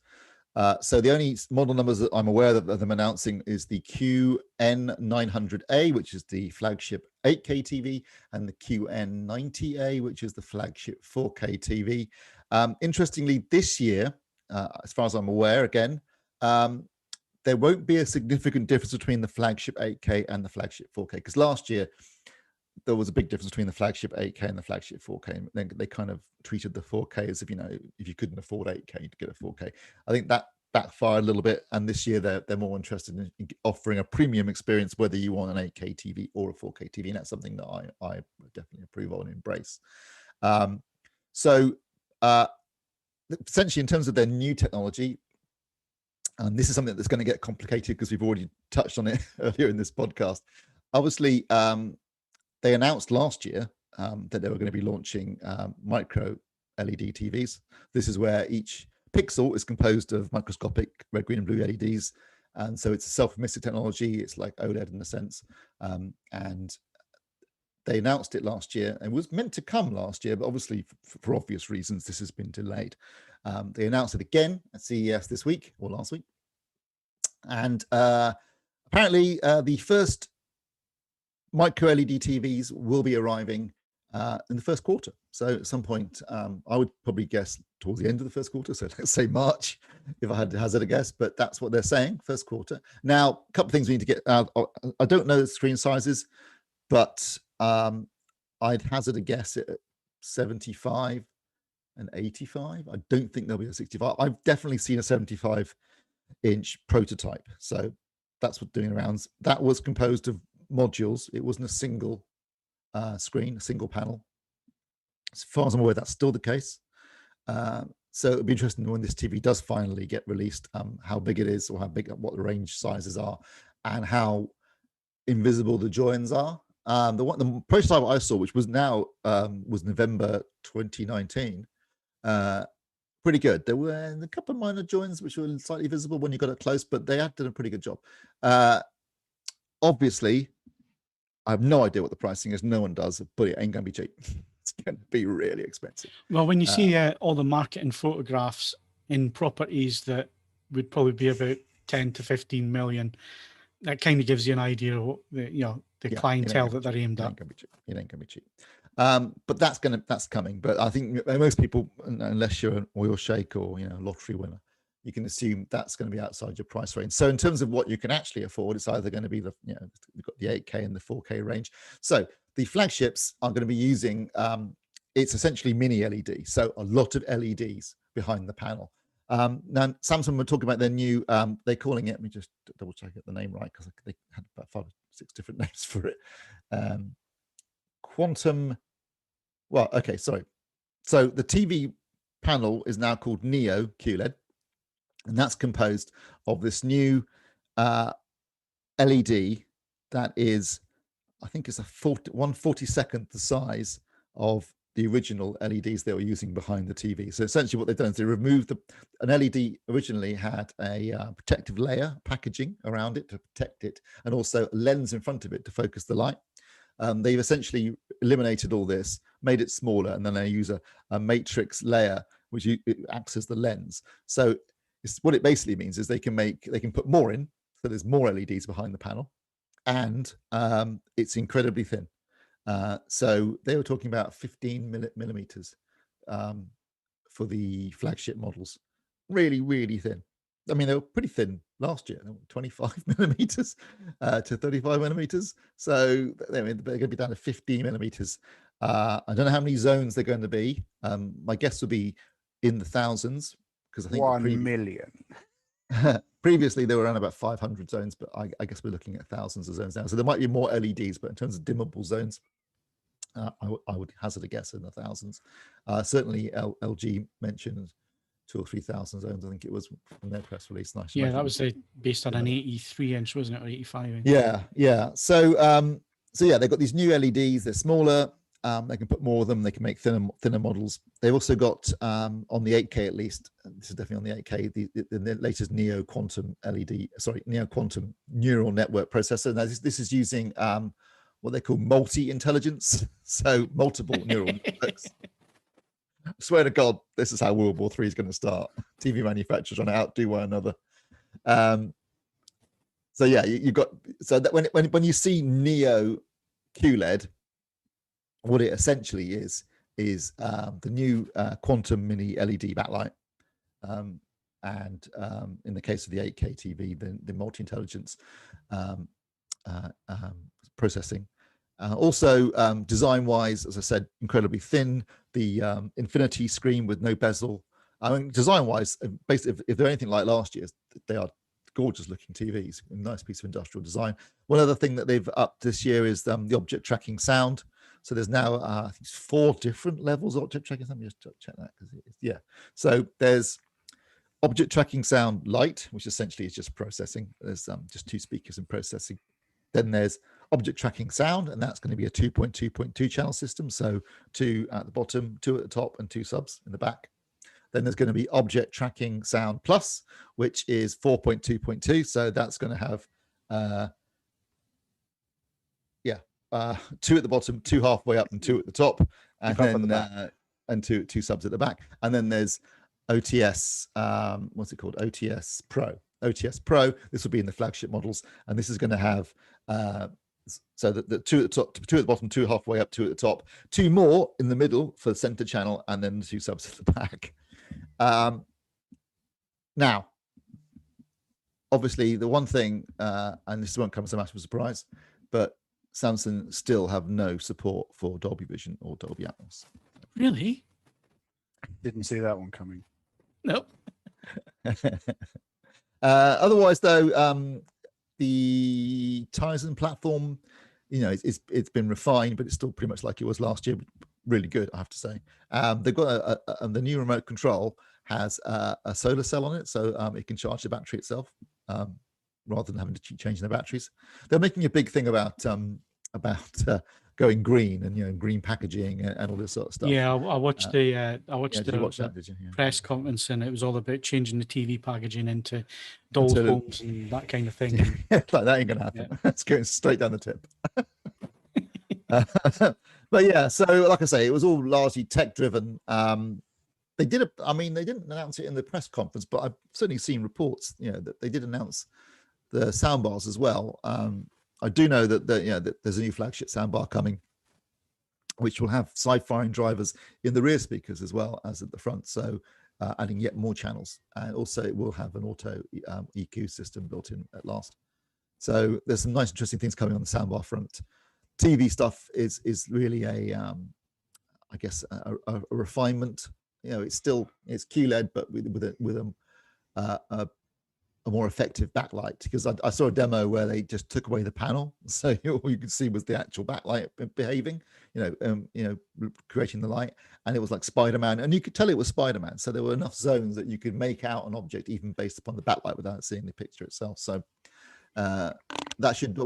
So the only model numbers that I'm aware of them announcing is the QN900A, which is the flagship 8K TV, and the QN90A, which is the flagship 4K TV. Interestingly, this year, as far as I'm aware, again, there won't be a significant difference between the flagship 8K and the flagship 4K, because last year there was a big difference between the flagship 8K and the flagship 4K. They kind of treated the 4K as if, if you couldn't afford 8K, you'd get a 4K. I think that backfired a little bit, and this year they're more interested in offering a premium experience, whether you want an 8K TV or a 4K TV, and that's something that I definitely approve of and embrace. So essentially, in terms of their new technology, and this is something that's going to get complicated because we've already touched on it earlier in this podcast. Obviously, they announced last year that they were going to be launching micro LED TVs. This is where each pixel is composed of microscopic red, green, and blue LEDs. And so it's a self-emissive technology. It's like OLED in a sense. And they announced it last year and was meant to come last year, but obviously for obvious reasons, this has been delayed. They announced it again at CES this week or last week. And apparently the first micro LED TVs will be arriving in the first quarter. So at some point, I would probably guess towards the end of the first quarter. So let's say March, if I had to hazard a guess, but that's what they're saying, first quarter. Now, a couple of things we need to get out. I don't know the screen sizes, but I'd hazard a guess at 75 and 85. I don't think there'll be a 65. I've definitely seen a 75-inch prototype. So that's what doing rounds. That was composed of modules. It wasn't a single screen, a single panel. As far as I'm aware, that's still the case. So it'll be interesting when this TV does finally get released, how big it is, or what the range sizes are, and how invisible the joins are. The prototype I saw, which was was November 2019, pretty good. There were a couple of minor joins which were slightly visible when you got it close, but they had done a pretty good job. Obviously, I have no idea what the pricing is. No one does, but it ain't going to be cheap. It's going to be really expensive. Well, when you see all the marketing photographs in properties that would probably be about 10 to 15 million, that kind of gives you an idea of what the clientele that they're aimed at. It ain't gonna be cheap. But that's coming. But I think most people, unless you're an oil sheikh or lottery winner, you can assume that's going to be outside your price range. So in terms of what you can actually afford, it's either going to be we've got the 8K and the 4K range. So the flagships are going to be using it's essentially mini LED, so a lot of LEDs behind the panel. Now Samsung were talking about their new they're calling it, let me just double check get the name right, because they had about 5 or 6 different names for it. Quantum, well, okay, sorry. So the TV panel is now called Neo QLED, and that's composed of this new LED that is, I think it's a 1/42nd the size of the original LEDs they were using behind the TV. So essentially what they've done is they removed an LED originally had a protective layer packaging around it to protect it, and also a lens in front of it to focus the light. They've essentially eliminated all this, made it smaller, and then they use a matrix layer which it acts as the lens. So what it basically means is they can put more in, so there's more LEDs behind the panel, and it's incredibly thin. So they were talking about 15 millimeters for the flagship models. Really, really thin. I mean, they were pretty thin last year, 25 millimeters to 35 millimeters. So they're going to be down to 15 millimeters. I don't know how many zones they're going to be. My guess would be in the thousands, because I think 1 million. Previously they were around about 500 zones, but I guess we're looking at thousands of zones now. So there might be more LEDs, but in terms of dimmable zones, I would hazard a guess in the thousands. Certainly LG mentioned 2,000 or 3,000 zones, I think it was, from their press release. Yeah, that was based on an 83-inch, wasn't it, or 85-inch? Yeah. So yeah, they've got these new LEDs. They're smaller. They can put more of them. They can make thinner models. They've also got on the 8K at least. This is definitely on the 8K. The latest Neo Quantum neural network processor. Now this is using what they call multi-intelligence, so multiple neural networks. I swear to God, this is how World War III is going to start. TV manufacturers trying to outdo one another. So yeah, you've got, so that when you see Neo QLED, what it essentially is the new quantum mini LED backlight, and in the case of the 8K TV, the multi-intelligence processing. Also, design-wise, as I said, incredibly thin. The infinity screen with no bezel. I mean, design-wise, basically, if they're anything like last year's, they are gorgeous-looking TVs. A nice piece of industrial design. One other thing that they've upped this year is the object tracking sound. So there's now I think it's 4 different levels of object tracking. Let me just check that, yeah. So there's object tracking sound light, which essentially is just processing. There's just 2 speakers and processing. Then there's object tracking sound, and that's going to be a 2.2.2 channel system. So 2 at the bottom, 2 at the top, and 2 subs in the back. Then there's going to be object tracking sound plus, which is 4.2.2. So that's going to have 2 at the bottom, 2 halfway up, and 2 at the top, and then and 2 subs at the back. And then there's OTS, what's it called? OTS Pro. OTS Pro. This will be in the flagship models, and this is going to have so the 2 at the top, 2 at the bottom, 2 halfway up, 2 at the top, 2 more in the middle for the center channel, and then 2 subs at the back. Now, obviously, the one thing, and this won't come as a massive surprise, but Samsung still have no support for Dolby Vision or Dolby Atmos. Really? Didn't see that one coming. Nope. Otherwise, though, the Tizen platform, it's been refined, but it's still pretty much like it was last year. Really good, I have to say. They've got the new remote control has a solar cell on it, so it can charge the battery itself rather than having to change the batteries. They're making a big thing about going green and green packaging and all this sort of stuff. Yeah, I watched the did you watch that, did you? Yeah. press conference, and it was all about changing the TV packaging into dolls' homes and that kind of thing. Like that ain't gonna happen. It's going straight down the tip. But yeah, so like I say, it was all largely tech driven. They didn't announce it in the press conference, but I've certainly seen reports, that they did announce the soundbars as well. I do know that there's a new flagship soundbar coming, which will have side-firing drivers in the rear speakers as well as at the front, so adding yet more channels. And also it will have an auto EQ system built in at last. So there's some nice, interesting things coming on the soundbar front. TV stuff is really a refinement. It's QLED, but with a more effective backlight, because I saw a demo where they just took away the panel, so all you could see was the actual backlight behaving, creating the light, and it was like Spider-Man, and you could tell it was Spider-Man. So there were enough zones that you could make out an object even based upon the backlight without seeing the picture itself. So that should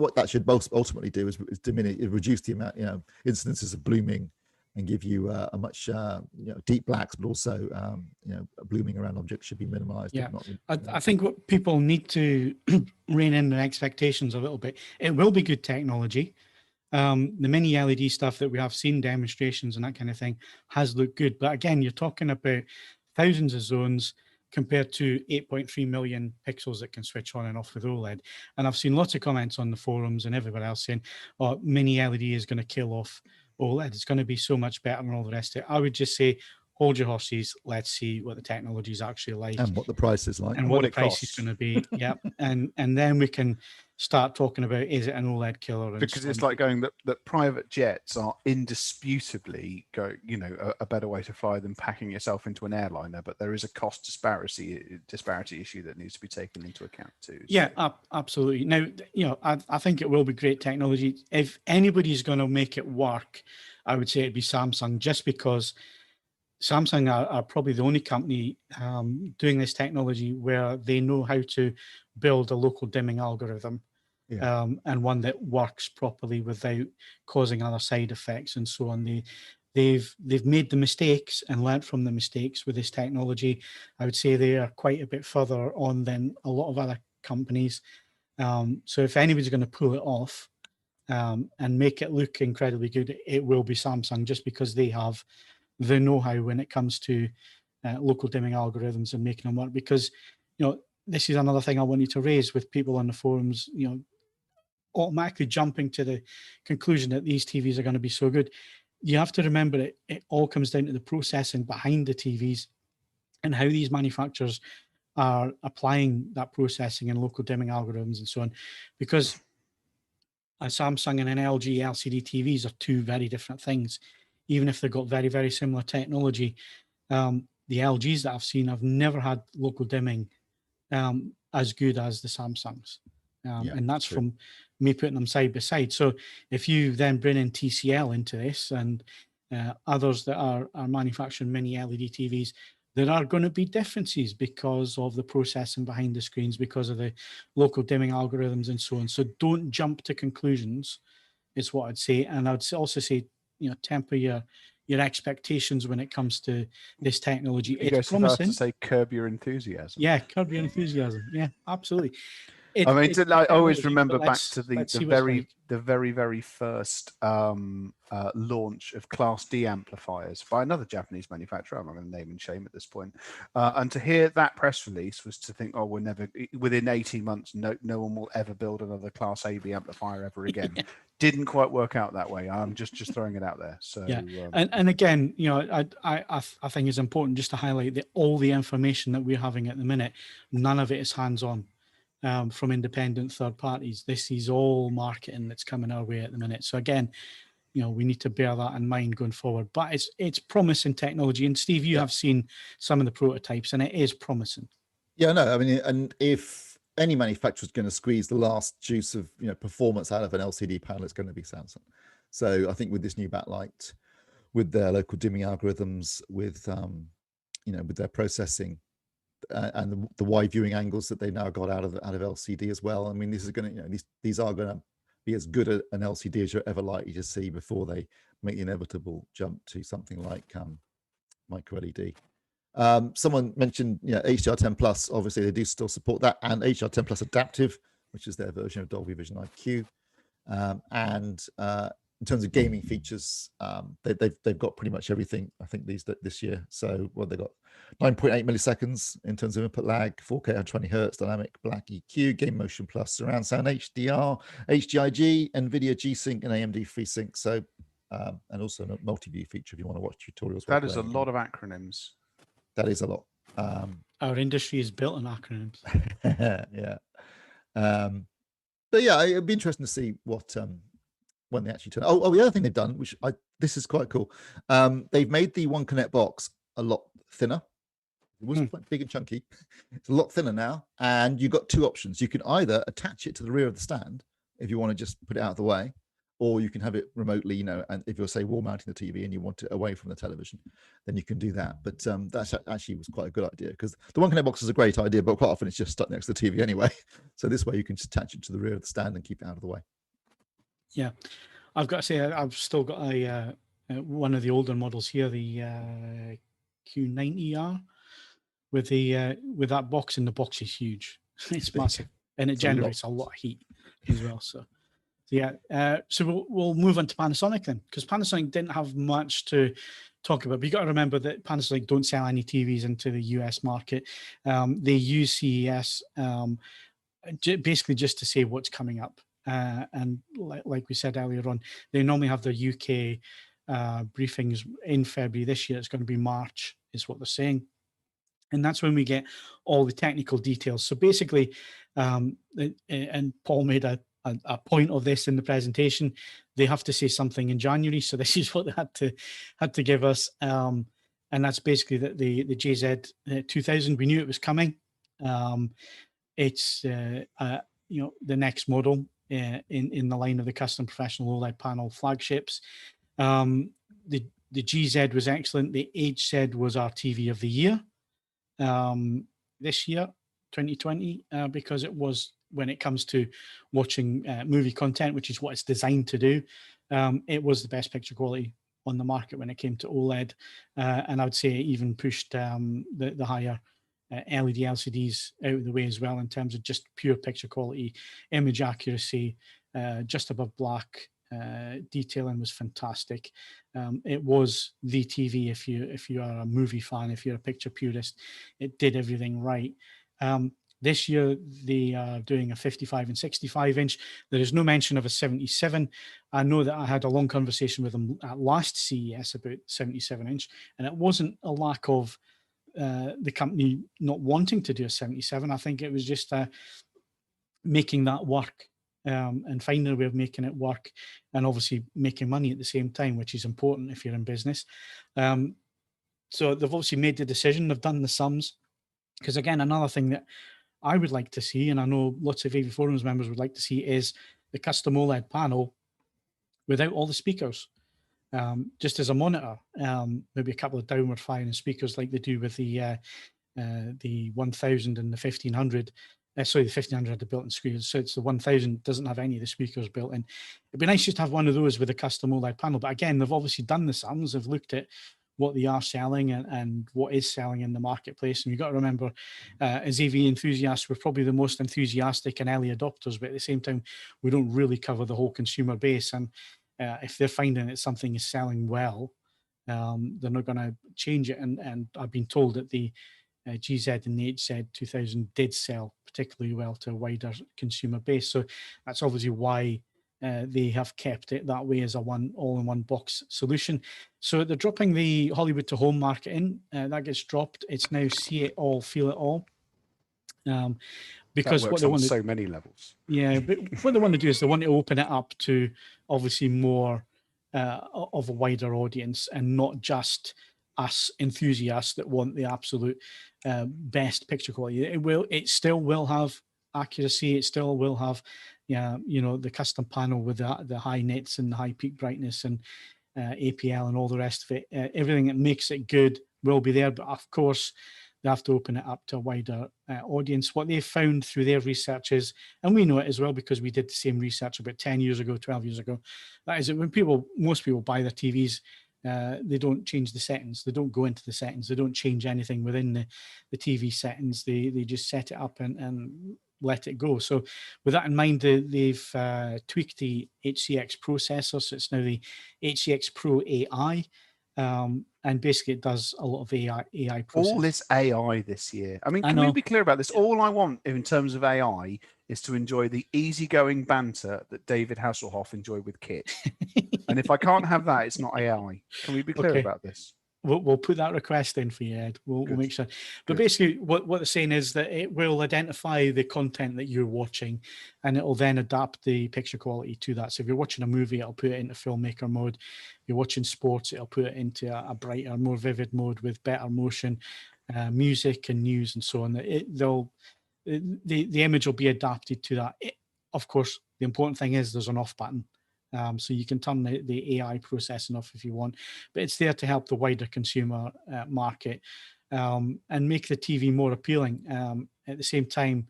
ultimately do is reduce the amount incidences of blooming, and give you a much deep blacks, but also blooming around objects should be minimized. Yeah, I think what people need to rein in their expectations a little bit. It will be good technology. The mini LED stuff that we have seen demonstrations and that kind of thing has looked good, but again, you're talking about thousands of zones compared to 8.3 million pixels that can switch on and off with OLED. And I've seen lots of comments on the forums and everywhere else saying, "Oh, mini LED is going to kill off OLED. It's going to be so much better and all the rest of it." I would just say, hold your horses. Let's see what the technology is actually like, and what the price is like, and what the price is going to be. Yeah, and then we can start talking about, is it an OLED killer? Because it's like going that private jets are indisputably a better way to fly than packing yourself into an airliner, but there is a cost disparity issue that needs to be taken into account too. So. Yeah, absolutely. Now, I think it will be great technology. If anybody's going to make it work, I would say it'd be Samsung, just because Samsung are probably the only company doing this technology where they know how to build a local dimming algorithm, and one that works properly without causing other side effects and so on. They've made the mistakes and learnt from the mistakes with this technology. I would say they are quite a bit further on than a lot of other companies. So if anybody's going to pull it off and make it look incredibly good, it will be Samsung, just because they have the know-how when it comes to local dimming algorithms and making them work. Because this is another thing I want you to raise with people on the forums, automatically jumping to the conclusion that these TVs are going to be so good. You have to remember it all comes down to the processing behind the TVs and how these manufacturers are applying that processing and local dimming algorithms and so on. Because a Samsung and an LG LCD TVs are two very different things, even if they've got very, very similar technology. The LGs that I've seen have never had local dimming as good as the Samsungs. And that's true. From me putting them side by side. So if you then bring in TCL into this and others that are manufacturing mini LED TVs, there are going to be differences because of the processing behind the screens, because of the local dimming algorithms and so on. So don't jump to conclusions, is what I'd say. And I'd also say, temper your expectations when it comes to this technology. It's promising. To say curb your enthusiasm. Yeah, curb your enthusiasm. Yeah, absolutely. I always remember back to the very first launch of Class D amplifiers by another Japanese manufacturer. I'm not going to name and shame at this point. And to hear that press release was to think, we're never, within 18 months, no one will ever build another Class AB amplifier ever again. Yeah. Didn't quite work out that way. I'm just throwing it out there. So yeah, and again, I think it's important just to highlight that all the information that we're having at the minute, none of it is hands-on. From independent third parties. This is all marketing that's coming our way at the minute. So again, we need to bear that in mind going forward. But it's promising technology. And Steve, you have seen some of the prototypes, and it is promising. Yeah, no, I mean, and if any manufacturer is going to squeeze the last juice of performance out of an LCD panel, it's going to be Samsung. So I think with this new backlight, with their local dimming algorithms, with you know, with their processing and the wide viewing angles that they now got out of LCD as well. I mean, this is going to, you know, these are going to be as good an LCD as you're ever likely to see before they make the inevitable jump to something like micro LED. Someone mentioned, you know, HDR10 Plus. Obviously, they do still support that, and HDR10 Plus Adaptive, which is their version of Dolby Vision IQ. In terms of gaming features, they've got pretty much everything, I think, this year. So, well, they got 9.8 milliseconds in terms of input lag, 4K 120 hertz, dynamic black EQ, Game Motion Plus, surround sound HDR, HDIG, NVIDIA G-Sync, and AMD FreeSync. So, and also a multi-view feature if you want to watch tutorials. That is a lot of acronyms. That is a lot. Our industry is built on acronyms. Yeah. But yeah, it'd be interesting to see what when they actually turn. Oh, the other thing they've done, which this is quite cool. They've made the One Connect box a lot thinner. It was quite big and chunky. It's a lot thinner now, and you've got two options. You can either attach it to the rear of the stand if you want to just put it out of the way, or you can have it remotely, you know, and if you're, say, wall mounting the TV and you want it away from the television, then you can do that. But that actually was quite a good idea, because the One Connect box is a great idea, but quite often it's just stuck next to the TV anyway. So this way you can just attach it to the rear of the stand and keep it out of the way. Yeah, I've got to say, I've still got one of the older models here, the Q90R, with that box, and the box is huge. It's massive, and it generates a lot of heat as well. So yeah, so we'll move on to Panasonic then, because Panasonic didn't have much to talk about. But you got to remember that Panasonic don't sell any TVs into the US market. They use CES basically just to say what's coming up. And like we said earlier on, they normally have their UK briefings in February. This year it's going to be March, is what they're saying. And that's when we get all the technical details. So basically, and Paul made a point of this in the presentation, they have to say something in January. So this is what they had to give us. And that's basically that the JZ 2000, we knew it was coming. It's you know, the next model in the line of the custom professional OLED panel flagships. The GZ was excellent. The HZ was our TV of the year this year, 2020, because it was, when it comes to watching movie content, which is what it's designed to do, it was the best picture quality on the market when it came to OLED. And I would say it even pushed the higher LED LCDs out of the way as well, in terms of just pure picture quality, image accuracy, just above black. Detailing was fantastic. It was the TV if you are a movie fan, if you're a picture purist. It did everything right. This year they are doing a 55 and 65 inch. There is no mention of a 77. I know that I had a long conversation with them at last CES about 77 inch, and it wasn't a lack of the company not wanting to do a 77. I think it was just making that work and finding a way of making it work, and obviously making money at the same time, which is important if you're in business. So they've obviously made the decision, they've done the sums, because again, another thing that I would like to see, and I know lots of AVForums members would like to see, is the custom OLED panel without all the speakers. Just as a monitor, maybe a couple of downward firing speakers like they do with the 1000 and the 1500. Sorry, the 1500 had the built-in screens, so it's the 1000 doesn't have any of the speakers built in. It'd be nice just to have one of those with a custom OLED panel. But again, they've obviously done the sums. They've looked at what they are selling and what is selling in the marketplace. And you've got to remember, as AV enthusiasts, we're probably the most enthusiastic and early adopters, but at the same time, we don't really cover the whole consumer base. And if they're finding that something is selling well, they're not going to change it. And I've been told that the GZ and the HZ 2000 did sell particularly well to a wider consumer base. So that's obviously why they have kept it that way, as a all-in-one box solution. So they're dropping the Hollywood to home market in. That gets dropped. It's now see it all, feel it all. Because that works what they on want so many levels. Yeah, but what they want to do is they want to open it up to obviously more of a wider audience, and not just us enthusiasts that want the absolute best picture quality. It still will have accuracy. It still will have, the custom panel with the high nits and the high peak brightness and APL and all the rest of it. Everything that makes it good will be there, but of course they have to open it up to a wider audience. What they've found through their research is, and we know it as well because we did the same research about 10 years ago, 12 years ago, that is that when most people buy their TVs, they don't change the settings. They don't go into the settings. They don't change anything within the TV settings. They just set it up and let it go. So with that in mind, they've tweaked the HCX processor. So it's now the HCX Pro AI. And basically it does a lot of AI processing. All this AI this year. I mean, can we be clear about this? All I want in terms of AI is to enjoy the easygoing banter that David Hasselhoff enjoyed with Kit. And if I can't have that, it's not AI. Can we be clear about this? We'll put that request in for you, Ed. We'll make sure. But basically, what they're saying is that it will identify the content that you're watching, and it will then adapt the picture quality to that. So if you're watching a movie, it'll put it into filmmaker mode. If you're watching sports, it'll put it into a brighter, more vivid mode with better motion, music and news and so on. The image will be adapted to that. Of course, the important thing is there's an off button. So you can turn the AI processing off if you want, but it's there to help the wider consumer market and make the TV more appealing. At the same time,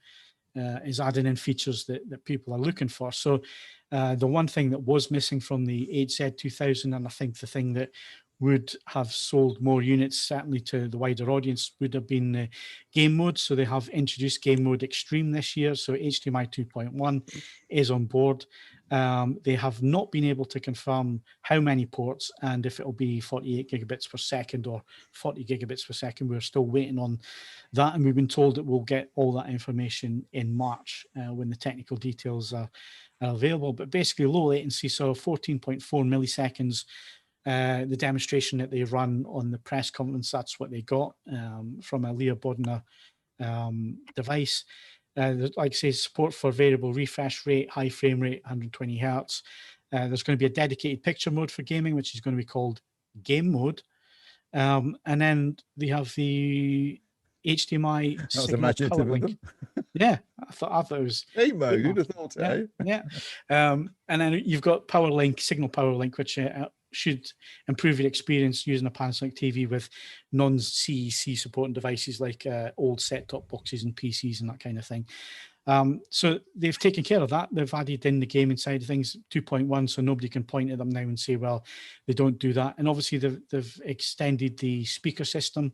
is adding in features that people are looking for. So the one thing that was missing from the HZ 2000, and I think the thing that would have sold more units, certainly to the wider audience, would have been the game mode. So they have introduced game mode Extreme this year. So HDMI 2.1 is on board. They have not been able to confirm how many ports and if it'll be 48 gigabits per second or 40 gigabits per second. We're still waiting on that, and we've been told that we'll get all that information in March when the technical details are available. But basically low latency, so 14.4 milliseconds. The demonstration that they run on the press conference, that's what they got from a Leah Bodner device. Like I say, support for variable refresh rate, high frame rate, 120 hertz. There's going to be a dedicated picture mode for gaming, which is going to be called game mode. And then they have the HDMI signal power link. Yeah, I thought it was game mode. You'd have thought, yeah. And then you've got signal power link, which should improve your experience using a Panasonic TV with non-CEC supporting devices like old set-top boxes and PCs and that kind of thing. So they've taken care of that. They've added in the gaming side of things 2.1, so nobody can point at them now and say, well, they don't do that. And obviously they've extended the speaker system.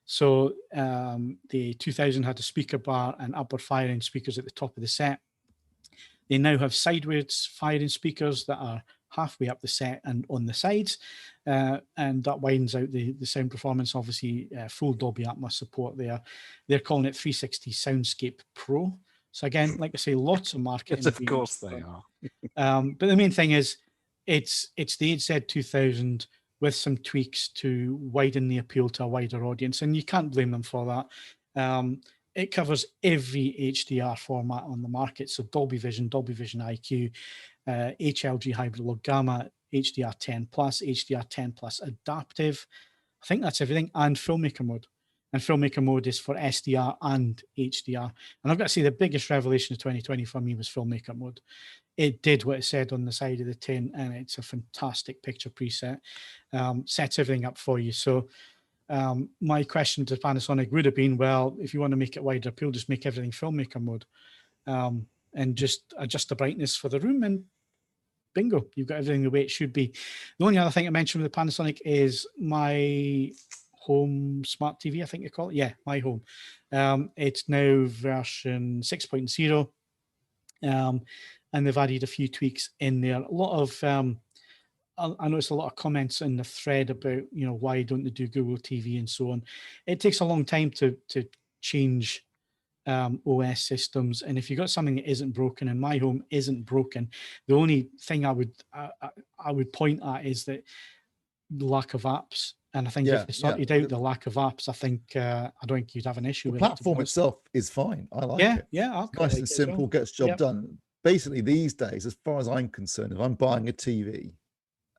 So the 2000 had a speaker bar and upward firing speakers at the top of the set. They now have sideways firing speakers that are halfway up the set and on the sides, and that widens out the sound performance. Obviously, full Dolby Atmos support there. They're calling it 360 Soundscape Pro. So again, like I say, lots of marketing. Yes, of course they are. But the main thing is, it's the HZ 2000 with some tweaks to widen the appeal to a wider audience, and you can't blame them for that. It covers every HDR format on the market, so Dolby Vision, Dolby Vision IQ, HLG Hybrid Low Gamma, HDR10+, HDR10+ Adaptive. I think that's everything, and Filmmaker Mode. And Filmmaker Mode is for SDR and HDR. And I've got to say, the biggest revelation of 2020 for me was Filmmaker Mode. It did what it said on the side of the tin, and it's a fantastic picture preset. Sets everything up for you. So my question to Panasonic would have been, well, if you want to make it wider appeal, just make everything Filmmaker Mode and just adjust the brightness for the room, and bingo, you've got everything the way it should be. The only other thing I mentioned with the Panasonic is my home smart TV, I think you call it. Yeah, my home. It's now version 6.0. And they've added a few tweaks in there. A lot of, I noticed a lot of comments in the thread about, why don't they do Google TV and so on. It takes a long time to change OS systems, and if you've got something that isn't broken, and my home isn't broken, the only thing I would point at is that the lack of apps. And I think if they sorted out the lack of apps, I think I don't think you'd have an issue with the platform itself is fine. I like it. Yeah, it's nice and simple, gets job done. Basically, these days, as far as I'm concerned, if I'm buying a TV,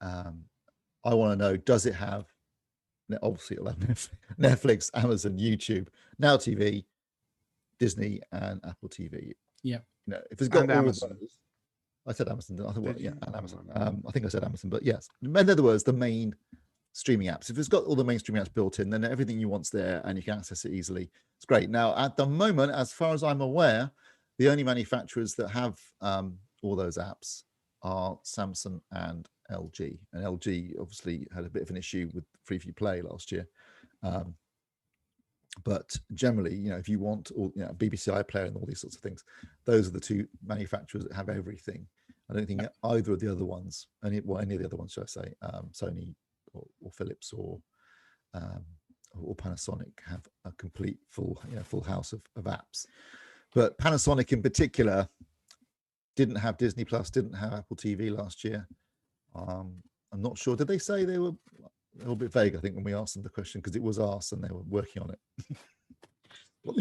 I want to know, does it have, obviously it'll have Netflix, Amazon, YouTube, Now TV, Disney, and Apple TV. Yeah. If it's got all Amazon. of those, I said Amazon. I thought, and Amazon. I think I said Amazon, but yes. In other words, the main streaming apps. If it's got all the main streaming apps built in, then everything you want's there and you can access it easily. It's great. Now, at the moment, as far as I'm aware, the only manufacturers that have all those apps are Samsung and LG. And LG obviously had a bit of an issue with Freeview Play last year. But generally, you know, if you want all, you know, BBC iPlayer and all these sorts of things, those are the two manufacturers that have everything. I don't think either of the other ones, any of the other ones, should I say, Sony or Philips or Panasonic have a complete full house of apps. But Panasonic in particular didn't have Disney Plus, didn't have Apple TV last year. I'm not sure. Did they say they were a little bit vague? I think when we asked them the question, because it was asked and they were working on it. What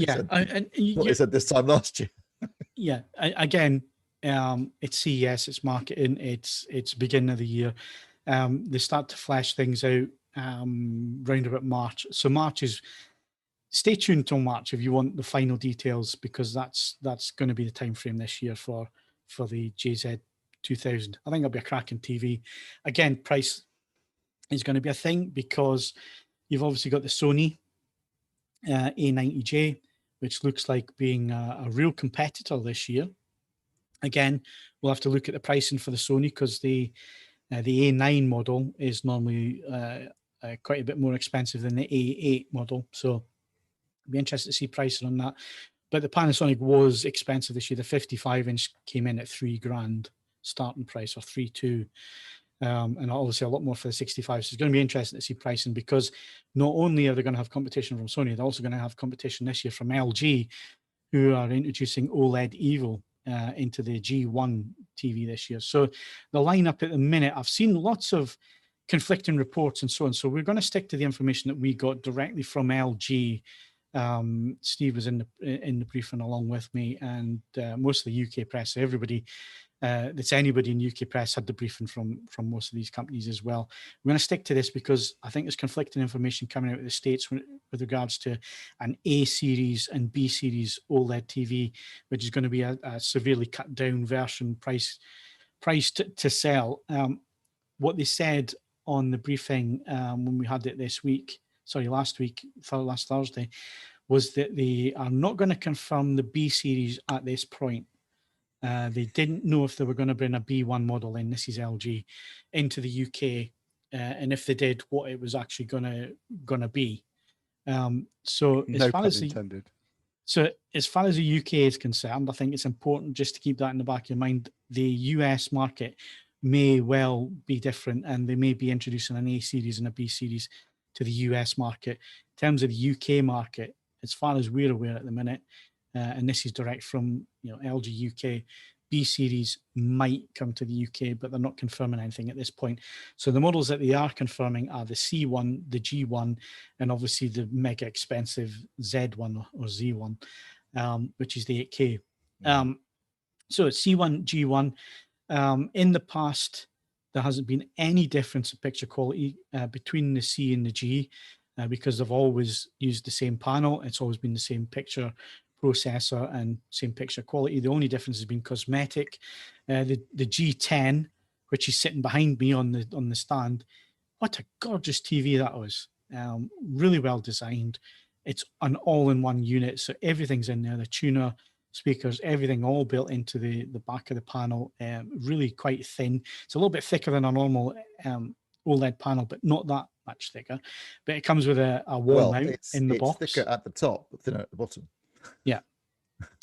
they said this time last year. Yeah, again, it's CES, it's marketing, it's beginning of the year. They start to flash things out round about March. So March is, stay tuned till March if you want the final details, because that's going to be the time frame this year for the JZ 2000. I think it'll be a cracking TV. Again, price is going to be a thing because you've obviously got the Sony A90J, which looks like being a real competitor this year. Again, we'll have to look at the pricing for the Sony, because the A9 model is normally quite a bit more expensive than the A8 model. So I'd be interested to see pricing on that. But the Panasonic was expensive this year. The 55-inch came in at $3,000 starting price, or 3,200. And obviously a lot more for the 65. So it's going to be interesting to see pricing, because not only are they going to have competition from Sony, they're also going to have competition this year from LG, who are introducing OLED Evo into the G1 TV this year. So the lineup at the minute, I've seen lots of conflicting reports and so on. So we're going to stick to the information that we got directly from LG. Steve was in the briefing along with me, and most of the UK press, everybody that's anybody in UK press had the briefing from most of these companies as well. We're going to stick to this because I think there's conflicting information coming out of the States with regards to an A series and B series OLED TV, which is going to be a severely cut down version, priced to sell. What they said on the briefing when we had it last Thursday, was that they are not going to confirm the B series at this point. They didn't know if they were going to bring a B1 model in, this is LG, into the UK, and if they did, what it was actually gonna be. So as far as the UK is concerned, I think it's important just to keep that in the back of your mind. The US market may well be different, and they may be introducing an A series and a B series to the US market. In terms of the UK market, as far as we're aware at the minute, and this is direct from LG UK, B series might come to the UK, but they're not confirming anything at this point. So the models that they are confirming are the C1, the G1, and obviously the mega expensive Z1 or Z1, which is the 8K. So it's C1, G1. In the past, there hasn't been any difference in picture quality between the C and the G, because they've always used the same panel. It's always been the same picture processor and same picture quality. The only difference has been cosmetic. The G10, which is sitting behind me on the stand, what a gorgeous TV that was. Really well designed. It's an all-in-one unit, so everything's in there. The tuner, speakers, everything all built into the back of the panel. Really quite thin. It's a little bit thicker than a normal OLED panel, but not that much thicker. But it comes with a wall mount in the box. It's thicker at the top, but thinner at the bottom. Yeah.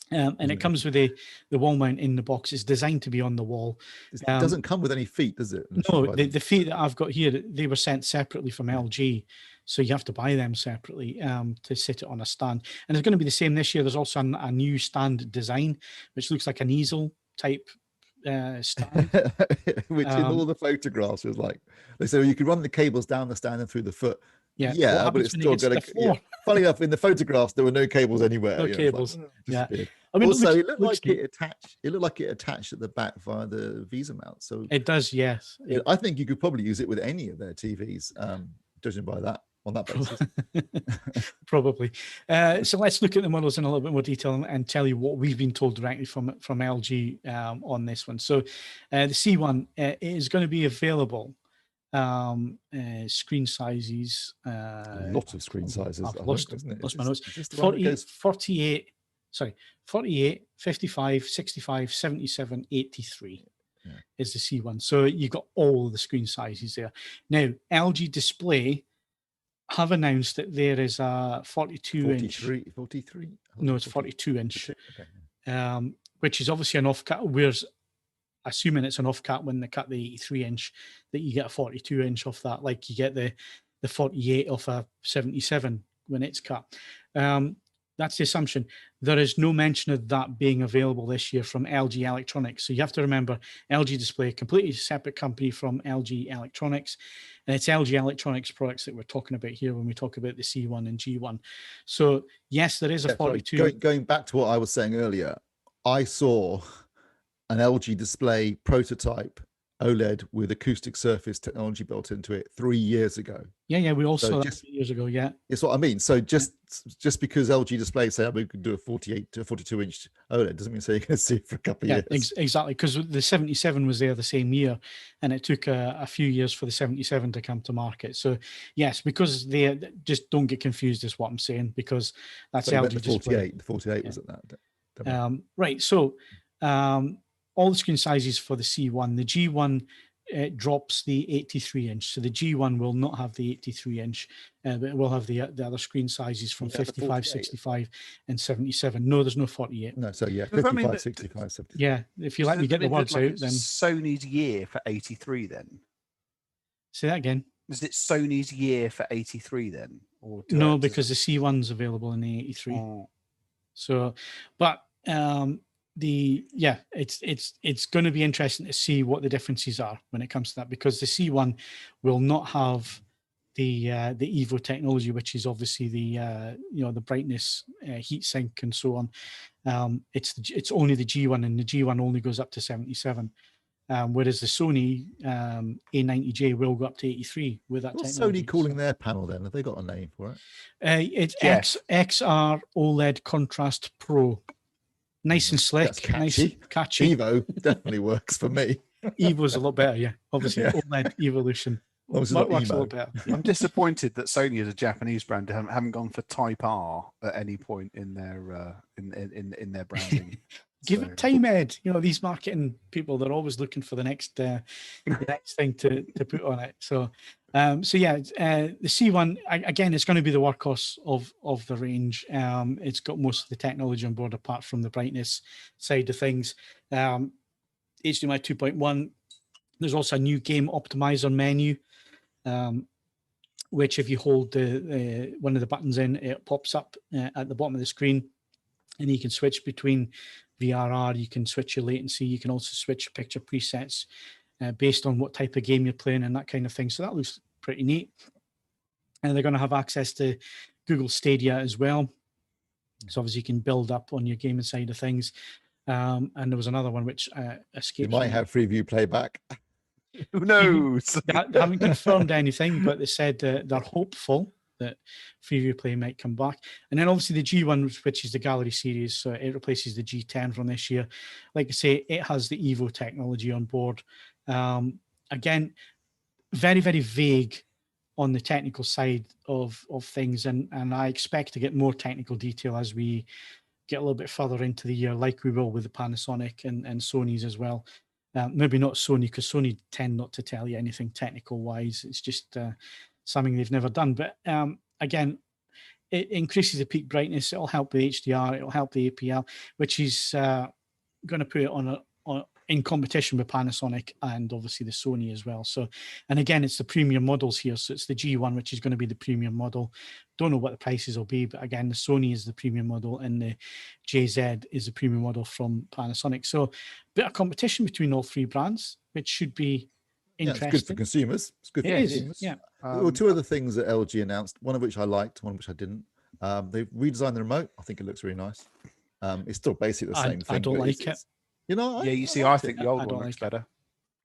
And it comes with the wall mount in the box. It's designed to be on the wall. It doesn't come with any feet, does it? No, the feet that I've got here, they were sent separately from LG. So you have to buy them separately to sit it on a stand. And it's going to be the same this year. There's also a new stand design, which looks like an easel type stand. Which in all the photographs was like, they said, well, you could run the cables down the stand and through the foot. Yeah, but it's still going to. Yeah. Funny enough, in the photographs, there were no cables anywhere. No cables. Like, I mean, also, it looked like it attached. It looked like it attached at the back via the Visa mount. So it does, yes. I think you could probably use it with any of their TVs, judging by that. On that basis. Probably. So let's look at the models in a little bit more detail and tell you what we've been told directly from LG on this one. So the C1 is going to be available screen sizes. A lot of screen sizes. I've I lost, hope, isn't it? lost my notes. Is this the one that 40, goes 48, sorry, 48, 55, 65, 77, 83 is the C1. So you've got all the screen sizes there. Now, LG Display have announced that there is a 42-inch. 43? No, it's 42-inch, Okay. which is obviously an off-cut, whereas assuming it's an off-cut when they cut the 83-inch, that you get a 42-inch off that, like you get the 48 off a 77 when it's cut. That's the assumption. There is no mention of that being available this year from LG Electronics. So you have to remember, LG Display, a completely separate company from LG Electronics. And it's LG Electronics products that we're talking about here when we talk about the C1 and G1. So yes, there is a 42. Sorry, going back to what I was saying earlier, I saw an LG Display prototype OLED with acoustic surface technology built into it 3 years ago. Yeah, we all saw that 3 years ago. Yeah, it's what I mean. So just because LG Display say we could do a 48 to 42-inch OLED doesn't mean say you're going to see it for a couple of years. Exactly, because the 77 was there the same year, and it took a few years for the 77 to come to market. So yes, because they just don't get confused is what I'm saying, because that's LG the 48. Display. The 48 was at that. Right. So all the screen sizes for the C1. The G1 drops the 83-inch. So the G1 will not have the 83-inch, but it will have the other screen sizes from 55, 65, and 77. No, there's no 48. No, so yeah, 55, 65, 75. Yeah, if you let me get the words out, then Sony's year for 83 then? Say that again. Is it Sony's year for 83 then? Or no, because the C1's available in the 83. Oh. So, but it's going to be interesting to see what the differences are when it comes to that, because the C1 will not have the Evo technology, which is obviously the the brightness, heat sink, and so on. It's only the G1, and the G1 only goes up to 77. Whereas the Sony A90J will go up to 83 with that What's technology. Sony calling their panel then? Have they got a name for it? It's XR OLED Contrast Pro. Nice and slick. That's catchy. Nice and catchy. Evo definitely works for me. Evo's a lot better, yeah. Obviously, OLED Evolution works a lot better. I'm disappointed that Sony, as a Japanese brand, haven't gone for Type R at any point in their in their branding. Give it time, Ed. These marketing people, they're always looking for the next thing to put on it. So the C1 again, it's going to be the workhorse of the range. It's got most of the technology on board apart from the brightness side of things. HDMI 2.1. There's also a new game optimizer menu, which if you hold one of the buttons in, it pops up at the bottom of the screen, and you can switch between VRR, you can switch your latency, you can also switch picture presets based on what type of game you're playing and that kind of thing. So that looks pretty neat. And they're going to have access to Google Stadia as well. So obviously you can build up on your gaming side of things. And there was another one which escaped. You might have Freeview playback. Who knows? They haven't confirmed anything, but they said they're hopeful that Freeview Play might come back. And then obviously the G1, which is the Gallery series, so it replaces the G10 from this year. Like I say, it has the Evo technology on board. Again, very, very vague on the technical side of things, and I expect to get more technical detail as we get a little bit further into the year, like we will with the Panasonic and Sony's as well. Maybe not Sony, because Sony tend not to tell you anything technical wise. It's just something they've never done. But again, it increases the peak brightness. It'll help with HDR. It'll help the APL, which is going to put it on in competition with Panasonic and obviously the Sony as well. So, and again, it's the premium models here. So it's the G1, which is going to be the premium model. Don't know what the prices will be, but again, the Sony is the premium model and the JZ is the premium model from Panasonic. So a bit of competition between all three brands, which should be interesting. It's good for consumers. It's good for consumers. Yeah. There were two other things that LG announced, one of which I liked, one of which I didn't. They've redesigned the remote. I think it looks really nice. It's still basically the same thing. I don't like it. You know, yeah, you see, I think the old one looks better.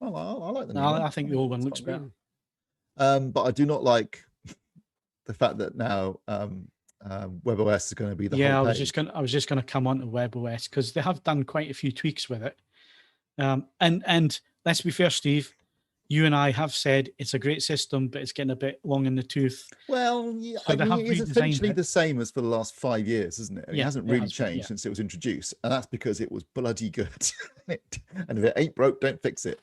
I like the new one. I think the old one looks better. But I do not like the fact that now WebOS is going to be the whole page. I was just going to come on to WebOS because they have done quite a few tweaks with it. And let's be fair, Steve, you and I have said it's a great system, but it's getting a bit long in the tooth. Well, yeah, So I they mean, have it's redesigned essentially it. the same as for the last 5 years, isn't it? I mean, Yeah, it hasn't it really has been, changed yeah. since it was introduced, and that's because it was bloody good. And if it ain't broke, don't fix it.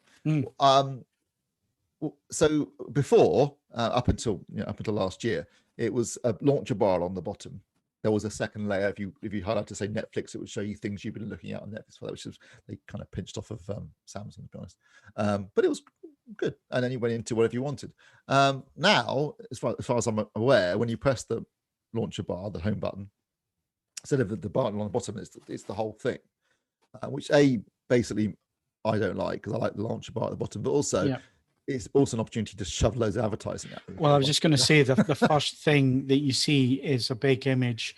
So before, up until last year, it was a launcher bar on the bottom. There was a second layer. If you highlight to say Netflix, it would show you things you've been looking at on Netflix, which is they kind of pinched off of Samsung, to be honest. But it was good, and then you went into whatever you wanted. Now, as far as I'm aware, when you press the launcher bar, the home button, instead of the button on the bottom, it's the whole thing, which basically I don't like, because I like the launcher bar at the bottom, but also it's also an opportunity to shove loads of advertising at them. Well, I was just going to say the first thing that you see is a big image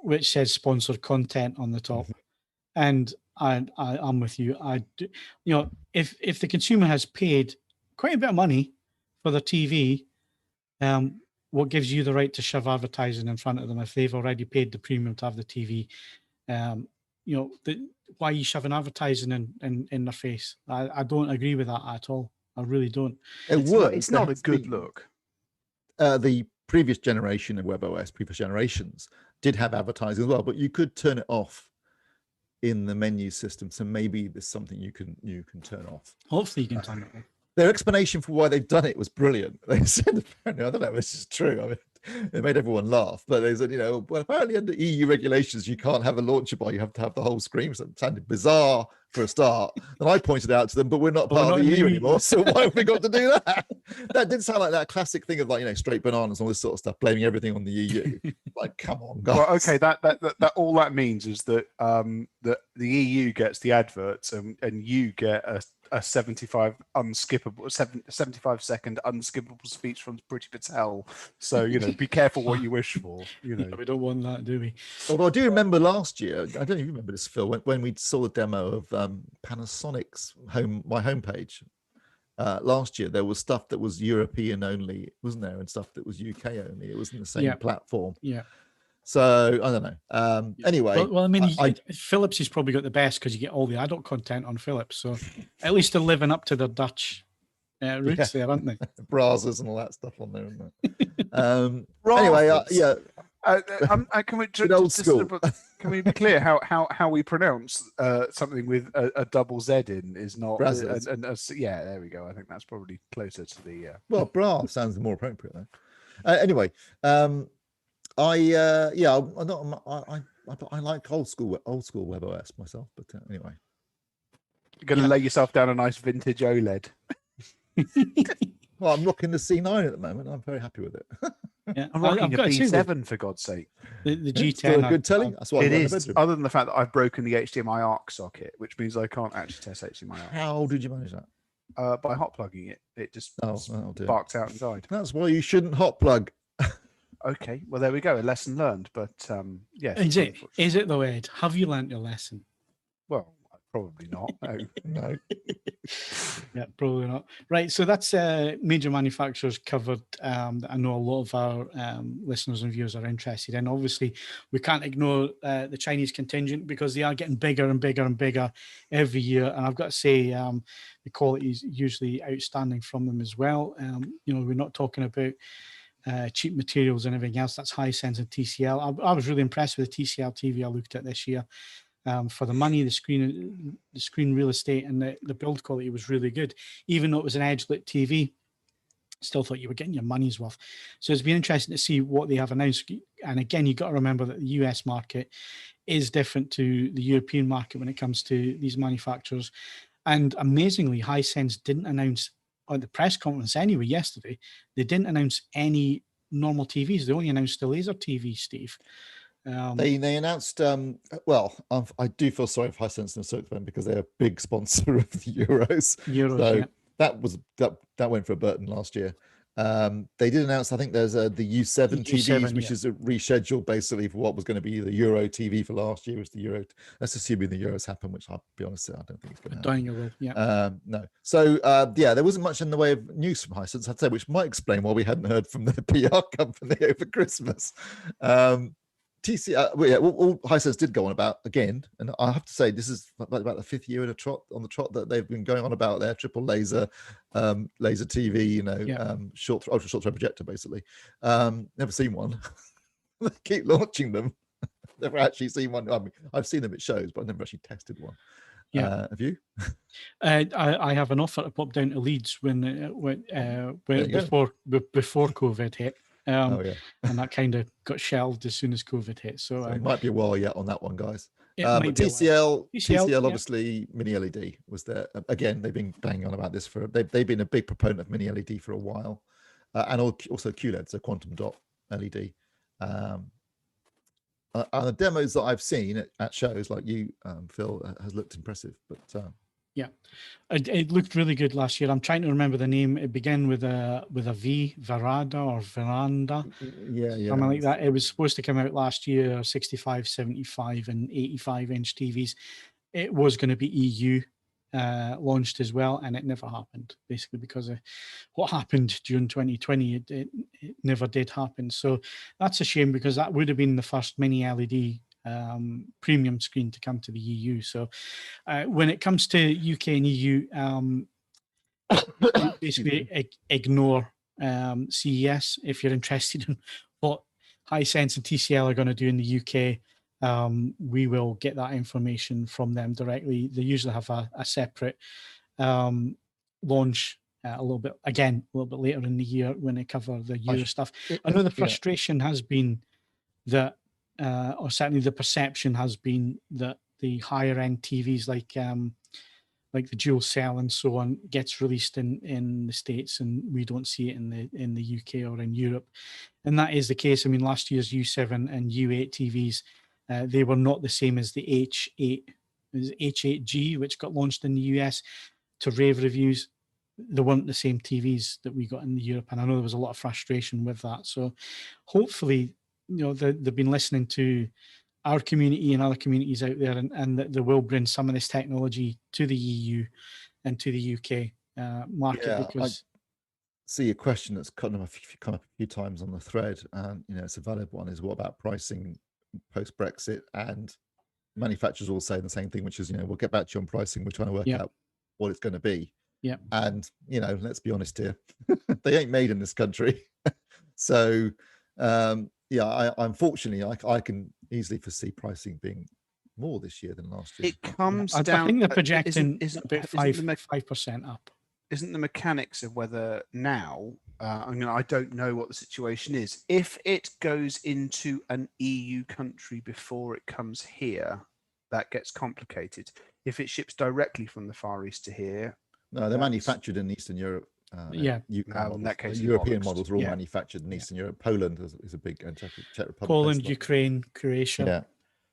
which says sponsored content on the top, and I'm with you. If the consumer has paid quite a bit of money for the TV, what gives you the right to shove advertising in front of them if they've already paid the premium to have the TV? Why are you shoving advertising in their face? I don't agree with that at all. I really don't. It's not a good look. The previous generation of WebOS, previous generations, did have advertising as well, but you could turn it off in the menu system. So maybe there's something you can turn off. Hopefully you can turn it off. Their explanation for why they've done it was brilliant. They said, apparently, I don't know if this is true. I mean, it made everyone laugh, but they said, well, apparently under EU regulations, you can't have a launcher bar. You have to have the whole screen. So it sounded bizarre for a start. And I pointed out to them, but we're not part of the EU anymore. So why have we got to do that? That did sound like that classic thing of straight bananas and all this sort of stuff, blaming everything on the EU. Like, come on, guys. Well, okay, that all that means is that that the EU gets the adverts and you get a 75 second unskippable speech from Priti Patel. So be careful what you wish for. We don't want that, do we? Although I do remember last year, I don't even remember this, Phil, when we saw the demo of Panasonic's homepage. Last year there was stuff that was European only, wasn't there, and stuff that was UK only. It wasn't the same platform. Yeah. So I don't know. Anyway, well, I mean, Philips has probably got the best because you get all the adult content on Philips. So at least they're living up to their Dutch roots there, aren't they? Browsers and all that stuff on there, isn't it? Anyway, can we old school. Can we be clear how we pronounce something with a double Z in is not? Yeah, there we go. I think that's probably closer to the. Well, bra sounds more appropriate though. Anyway. I like old school WebOS myself, but anyway, you're going to lay yourself down a nice vintage OLED. Well, I'm rocking the C9 at the moment. I'm very happy with it. Yeah, I'm rocking a B7 for God's sake. The G10. Still a good telly. That's what it is. Other than the fact that I've broken the HDMI ARC socket, which means I can't actually test HDMI ARC. How did you manage that? By hot plugging it. It just sparked out and died. That's why you shouldn't hot plug. Okay, well there we go. A lesson learned, but yes. Is it though, Ed? Have you learnt your lesson? Well, probably not. No. Yeah, probably not. Right, so that's major manufacturers covered. I know a lot of our listeners and viewers are interested in. Obviously, we can't ignore the Chinese contingent because they are getting bigger and bigger and bigger every year. And I've got to say, the quality is usually outstanding from them as well. We're not talking about cheap materials and everything else. That's Hisense and TCL. I was really impressed with the TCL TV I looked at this year. For the money, the screen real estate, and the build quality was really good. Even though it was an edge-lit TV, still thought you were getting your money's worth. So it's been interesting to see what they have announced. And again, you've got to remember that the US market is different to the European market when it comes to these manufacturers. And amazingly, Hisense didn't announce at the press conference anyway yesterday, they didn't announce any normal TVs. They only announced the laser TV, Steve. They announced, I do feel sorry for Hisense and Circlevent because they're a big sponsor of the Euros. So that went for a Burton last year. They did announce, I think there's the U7 TVs, which is a rescheduled basically for what was going to be the Euro TV for last year. Was the Euro? Let's assume the Euros happen, which I'll be honest, I don't think it's going to happen. No. So there wasn't much in the way of news from Hisense, I'd say, which might explain why we hadn't heard from the PR company over Christmas. TCL, well, yeah, all Hisense did go on about again, and I have to say this is about the 5th year in a trot on the trot that they've been going on about their triple laser, laser TV, you know, ultra short thread projector, basically. Never seen one. They keep launching them. Never actually seen one. I mean, I've seen them at shows, but I've never actually tested one. Yeah. Have you? I have an offer to pop down to Leeds when before COVID hit. And that kind of got shelved as soon as COVID hit. So, it might be a while yet on that one, guys. But TCL obviously mini LED was there again. They've been banging on about this for they've been a big proponent of mini LED for a while, and also QLED, so quantum dot LED. And the demos that I've seen at shows like you, Phil, has looked impressive. But yeah, it looked really good last year. I'm trying to remember the name. It began with a V, Verada or Veranda, something like that. It was supposed to come out last year, 65, 75, and 85-inch TVs. It was going to be EU launched as well, and it never happened, basically because of what happened during 2020. It never did happen. So that's a shame, because that would have been the first mini LED premium screen to come to the EU. So when it comes to UK and EU, basically ignore CES if you're interested in what Hisense and TCL are going to do in the UK. We will get that information from them directly. They usually have a separate launch a little bit later in the year when they cover the Euro stuff. I know the frustration has been that, or certainly the perception has been that the higher end TVs like the dual cell and so on gets released in the States, and we don't see it in the UK or in Europe. And that is the case. I mean, last year's U7 and U8 TVs, they were not the same as the H8G, which got launched in the US to rave reviews. They weren't the same TVs that we got in Europe, and I know there was a lot of frustration with that. So hopefully, you know, they've been listening to our community and other communities out there, and that they will bring some of this technology to the EU and to the UK market. Because I see a question that's come up a few times on the thread, and you know, it's a valid one, is what about pricing post Brexit? And manufacturers all saying the same thing, which is, you know, we'll get back to you on pricing. We're trying to work out what it's going to be. Yeah. And you know, let's be honest here, they ain't made in this country. So I unfortunately I can easily foresee pricing being more this year than last year. It comes down. I think they're projecting about 5% up. Isn't the mechanics of whether now? I mean, I don't know what the situation is. If it goes into an EU country before it comes here, that gets complicated. If it ships directly from the Far East to here, no, they're manufactured in Eastern Europe. in that case, European models are all manufactured in Eastern Europe. Poland is a big, and Czech Republic. Poland, Ukraine, Croatia. Yeah,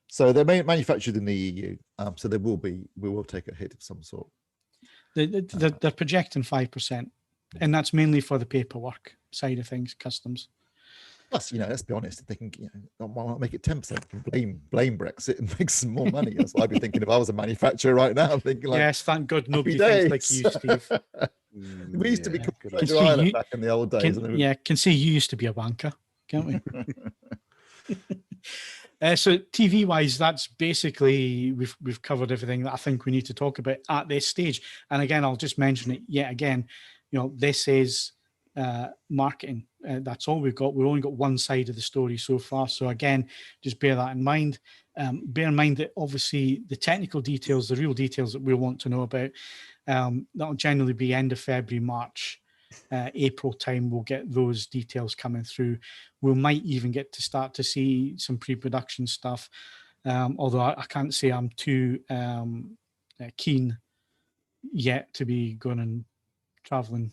so they're manufactured in the EU. So we will take a hit of some sort. They're projecting 5%, and that's mainly for the paperwork side of things, customs. Plus, you know, let's be honest, if they can, you know, why not make it 10%? Blame Brexit and make some more money. That's what I'd be thinking if I was a manufacturer right now. I'm thinking like, yes, thank God nobody thinks like you, Steve. We used to be Treasure Island back in the old days. Can see you used to be a banker, can't we? So TV wise, that's basically we've covered everything that I think we need to talk about at this stage. And again, I'll just mention it yet again. You know, this is marketing. That's all we've got. We've only got one side of the story so far. So again, just bear that in mind. Bear in mind that obviously the technical details, the real details that we'll want to know about, that'll generally be end of February, March, April time. We'll get those details coming through. We might even get to start to see some pre-production stuff. Although I can't say I'm too keen yet to be going and traveling,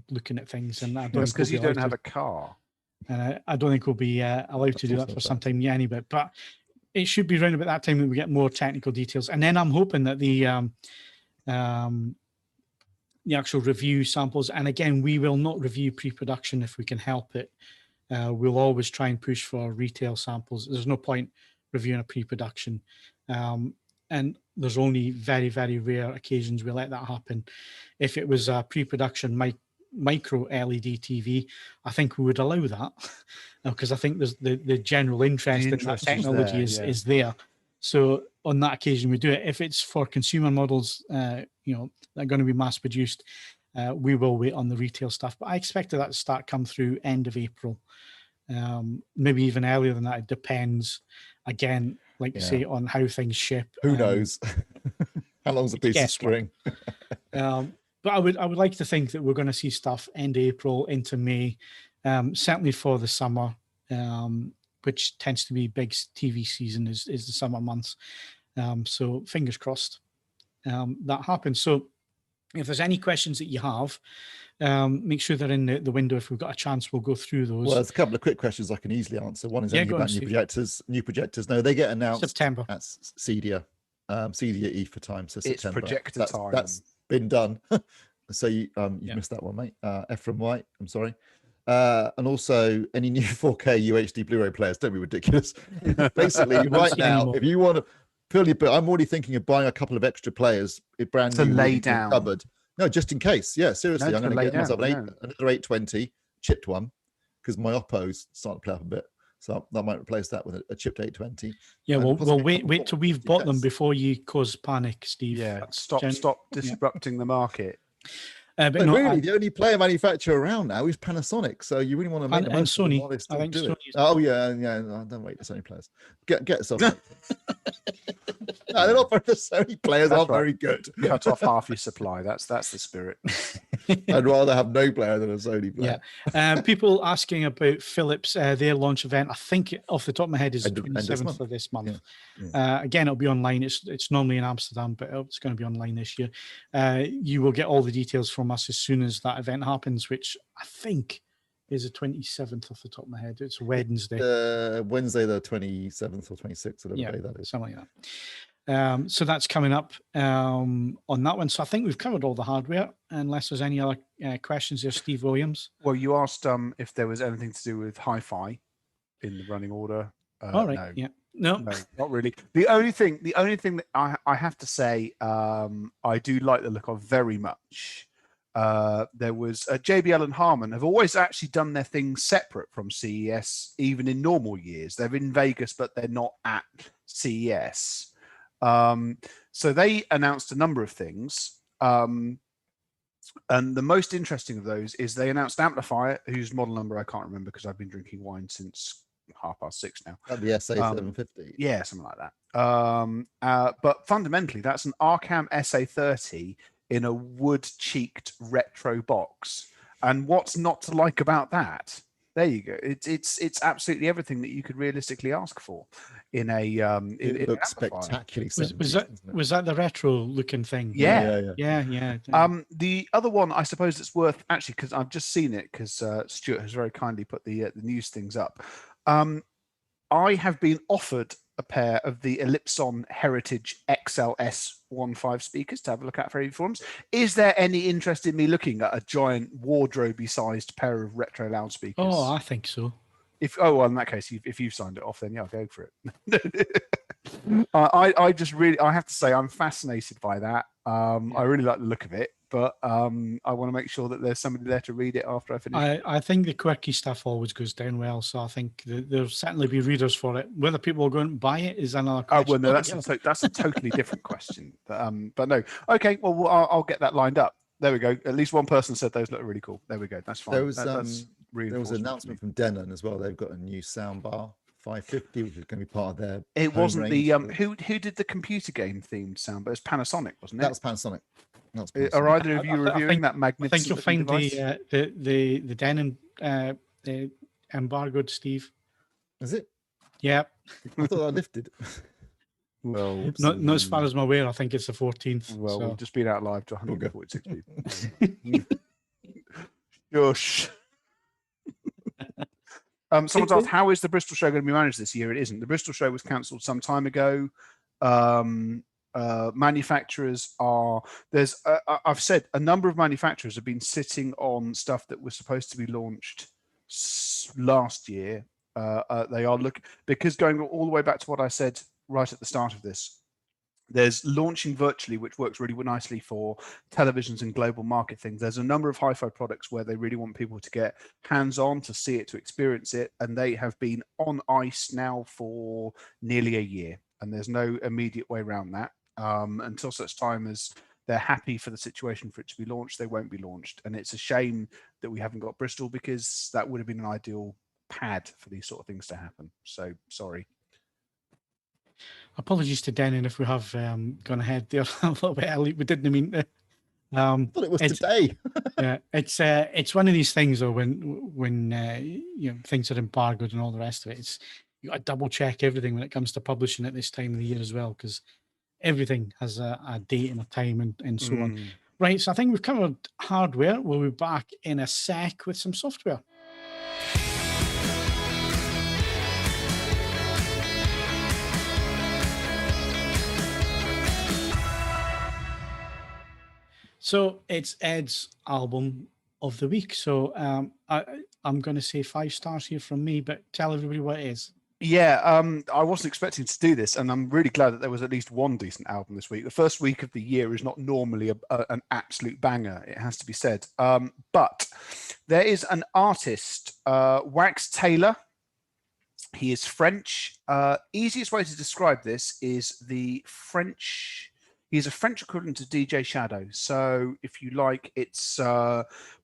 looking at things. And I don't That's because you don't have a car. And I don't think we'll be allowed to do that for some time yet anyway. But it should be around about that time that we get more technical details. And then I'm hoping that the actual review samples, and again, we will not review pre-production if we can help it. We'll always try and push for retail samples. There's no point reviewing a pre-production. And there's only very, very rare occasions we let that happen. If it was a pre-production micro LED TV, I think we would allow that because I think there's the general interest in that interest is technology there, is there. So on that occasion, we do it. If it's for consumer models, you know, that are going to be mass produced, we will wait on the retail stuff. But I expected that to start come through end of April, maybe even earlier than that. It depends, again, like you say, on how things ship. Who knows? How long's a piece of string? But I would like to think that we're going to see stuff end April into May, certainly for the summer, which tends to be big TV season is the summer months. So fingers crossed that happens. So if there's any questions that you have, make sure they're in the window. If we've got a chance, we'll go through those. Well, there's a couple of quick questions I can easily answer. One is only about new projectors. New projectors. No, they get announced September. That's CEDIA. CEDIA EFA time. So it's September. projector time. That's been done. So you missed that one, mate. Ephraim White. I'm sorry. And also any new 4K UHD Blu-ray players. Don't be ridiculous. Basically, right now, if you want to purely, but I'm already thinking of buying a couple of extra players, brand new, lay down cupboard. No, just in case. Yeah, seriously, I'm going to get myself another 820 chipped one because my Oppo's starting to play up a bit. So I might replace that with a chipped 820. Yeah, we'll wait till we've bought them before you cause panic, Steve. Yeah, stop disrupting the market. But really, the only player manufacturer around now is Panasonic. So you really want to make the most of Sony. I think Sony. Oh yeah. Don't wait. The Sony players. Get yourself. No, they're not. The Sony players aren't very good. Cut off half your supply. That's the spirit. I'd rather have no player than a Sony player. Yeah. People asking about Philips, their launch event. I think off the top of my head is the 27th of this month. Yeah. Again, it'll be online. It's normally in Amsterdam, but it's going to be online this year. You will get all the details from us as soon as that event happens, which I think is the 27th off the top of my head. It's Wednesday. Wednesday the 27th or 26th, whatever day that is. Something like that. So that's coming up on that one. So I think we've covered all the hardware, unless there's any other questions there, Steve Williams. Well, you asked if there was anything to do with hi-fi in the running order. All right. No, not really. The only thing that I have to say, I do like the look of very much. There was JBL and Harman have always actually done their things separate from CES, even in normal years. They're in Vegas, but they're not at CES. So they announced a number of things. And the most interesting of those is they announced an amplifier whose model number I can't remember because I've been drinking wine since 6:30 now. That'd be SA750. Yeah, something like that. But fundamentally, that's an Arcam SA30 in a wood-cheeked retro box. And what's not to like about that? There you go. It's absolutely everything that you could realistically ask for in a. It looks spectacularly. Was that the retro-looking thing? Yeah. The other one, I suppose, it's worth actually because I've just seen it because Stuart has very kindly put the news things up. I have been offered a pair of the Ellipson Heritage XLS15 speakers to have a look at for AVForums. Is there any interest in me looking at a giant wardrobe-sized pair of retro loudspeakers? Oh, I think so. Well, in that case, if you've signed it off, then yeah, I'll go for it. I have to say, I'm fascinated by that. I really like the look of it, but I want to make sure that there's somebody there to read it after I finish. I think the quirky stuff always goes down well, so I think there'll certainly be readers for it. Whether people will go and buy it is another question. Oh, well, no, that's a totally different question. But no, okay, well, I'll get that lined up. There we go. At least one person said those look really cool. There we go. That's fine. There was an announcement from Denon as well. They've got a new soundbar 550, which is going to be part of their. It wasn't the who did the computer game themed soundbar? It was Panasonic, wasn't it? That was Panasonic. Are either of you reviewing that magnificent? I think you'll find the Denon embargoed, Steve. Is it? Yeah. I thought I lifted. Well, not as far as I'm aware. I think it's the 14th. Well, we've just been out live to 146 people. Shush. Someone's asked, how is the Bristol show going to be managed this year? It isn't. The Bristol show was cancelled some time ago. Manufacturers are I've said a number of manufacturers have been sitting on stuff that was supposed to be launched last year. They are looking, because going all the way back to what I said right at the start of this, There's launching virtually, which works really nicely for televisions and global market things. There's a number of hi-fi products where they really want people to get hands-on, to see it, to experience it, and they have been on ice now for nearly a year, and there's no immediate way around that. Until such time as they're happy for the situation for it to be launched, they won't be launched. And it's a shame that we haven't got Bristol, because that would have been an ideal pad for these sort of things to happen. So sorry. Apologies to Denon if we have gone ahead there a little bit early. We didn't mean to. I thought it was today. Yeah, it's one of these things though, when you know, things are embargoed and all the rest of it. It's, you got to double check everything when it comes to publishing at this time of the year as well, because everything has a date and a time and so on. Right, so I think we've covered hardware. We'll be back in a sec with some software. So it's Ed's album of the week. So I'm going to say 5 stars here from me, but tell everybody what it is. Yeah, I wasn't expecting to do this, and I'm really glad that there was at least one decent album this week. The first week of the year is not normally an absolute banger, it has to be said. But there is an artist, Wax Taylor. He is French. Easiest way to describe this is he's a French equivalent to DJ Shadow. So if you like, it's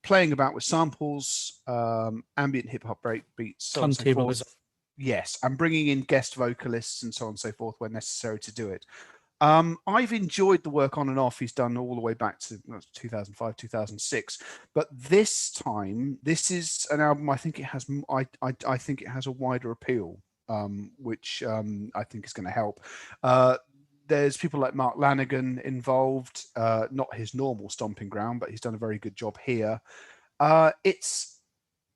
playing about with samples, ambient hip hop break beats, so on and so forth. Yes, and bringing in guest vocalists and so on and so forth when necessary to do it. I've enjoyed the work on and off he's done all the way back to 2005, 2006. But this time, this is an album I think it has. I think it has a wider appeal, which I think is going to help. There's people like Mark Lanigan involved, not his normal stomping ground, but he's done a very good job here.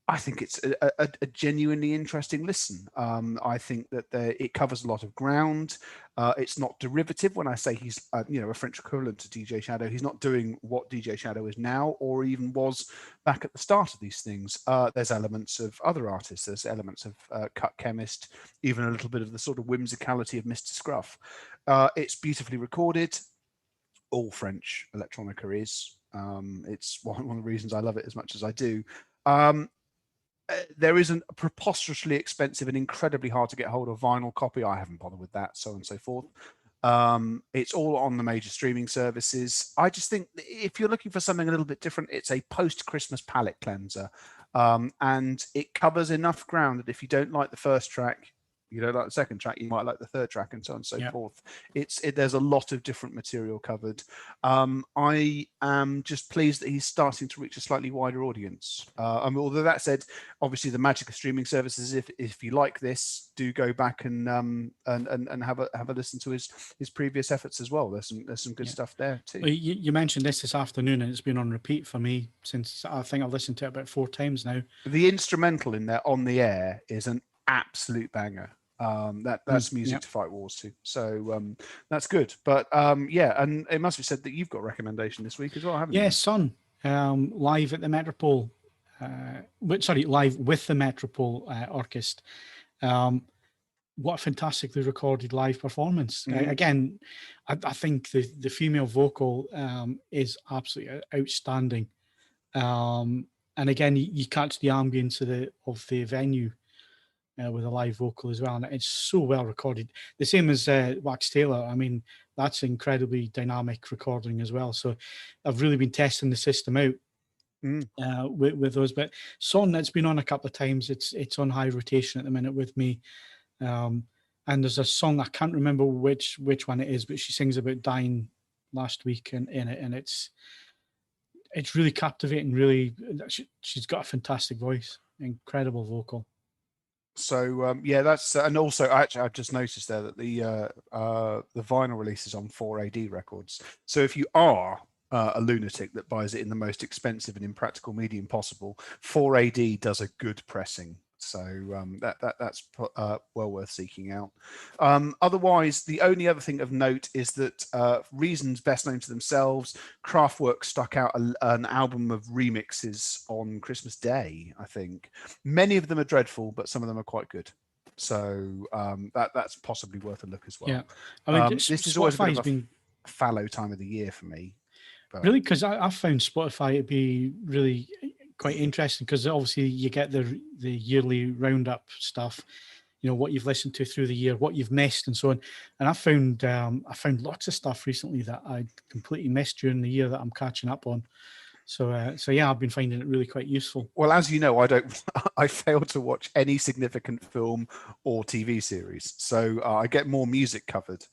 I think it's a genuinely interesting listen. I think that it covers a lot of ground. It's not derivative. When I say he's a French equivalent to DJ Shadow, he's not doing what DJ Shadow is now or even was back at the start of these things. There's elements of other artists. There's elements of Cut Chemist, even a little bit of the sort of whimsicality of Mr. Scruff. It's beautifully recorded. All French electronica is. It's one of the reasons I love it as much as I do. There is a preposterously expensive and incredibly hard to get hold of vinyl copy. I haven't bothered with that, so on and so forth. It's all on the major streaming services. I just think if you're looking for something a little bit different, it's a post-Christmas palette cleanser. And it covers enough ground that if you don't like the first track, you don't like the second track, you might like the third track, and so on and so forth. There's a lot of different material covered. I am just pleased that he's starting to reach a slightly wider audience. Although that said, obviously the magic of streaming services, if you like this, do go back and have a listen to his previous efforts as well. There's some good stuff there too. Well, you mentioned this afternoon, and it's been on repeat for me since I think I've listened to it about 4 times now. The instrumental in there on the air is an absolute banger. That's music to fight wars to, so that's good. But and it must be said that you've got a recommendation this week as well, haven't you? Yes, Son, live at the Metropole, live with the Metropole Orchestra. What a fantastically recorded live performance. Again, I think the female vocal is absolutely outstanding, and again you catch the ambience of the venue with a live vocal as well, and it's so well recorded. The same as Wax Taylor. I mean, that's incredibly dynamic recording as well. So I've really been testing the system out with those. But Son, that's been on a couple of times. It's on high rotation at the minute with me. And there's a song, I can't remember which one it is, but she sings about dying last week in it, and it's really captivating. Really, she's got a fantastic voice, incredible vocal. So that's and also actually I've just noticed there that the vinyl release is on 4AD records. So if you are a lunatic that buys it in the most expensive and impractical medium possible, 4AD does a good pressing. So that's well worth seeking out. Otherwise, the only other thing of note is that Reasons, best known to themselves, Kraftwerk stuck out an album of remixes on Christmas Day, I think. Many of them are dreadful, but some of them are quite good. So that's possibly worth a look as well. Yeah, I mean, this is always a bit Spotify's of a been fallow time of the year for me. But really, because I found Spotify to be really quite interesting, because obviously you get the yearly roundup stuff, you know, what you've listened to through the year, what you've missed, and so on. And I found lots of stuff recently that I completely missed during the year that I'm catching up on. So yeah, I've been finding it really quite useful. Well, as you know, I fail to watch any significant film or TV series, so I get more music covered.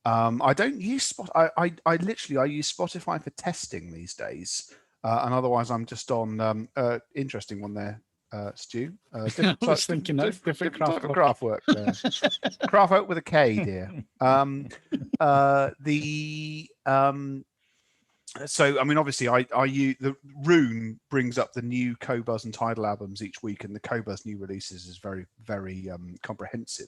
I don't use I use Spotify for testing these days, and otherwise I'm just on interesting one there, Stu. I was thinking that's different type of craft work there. Craft work with a K, dear. So I mean, obviously, I use the Rune brings up the new Cobuzz and Tidal albums each week, and the Cobuzz new releases is very, very comprehensive.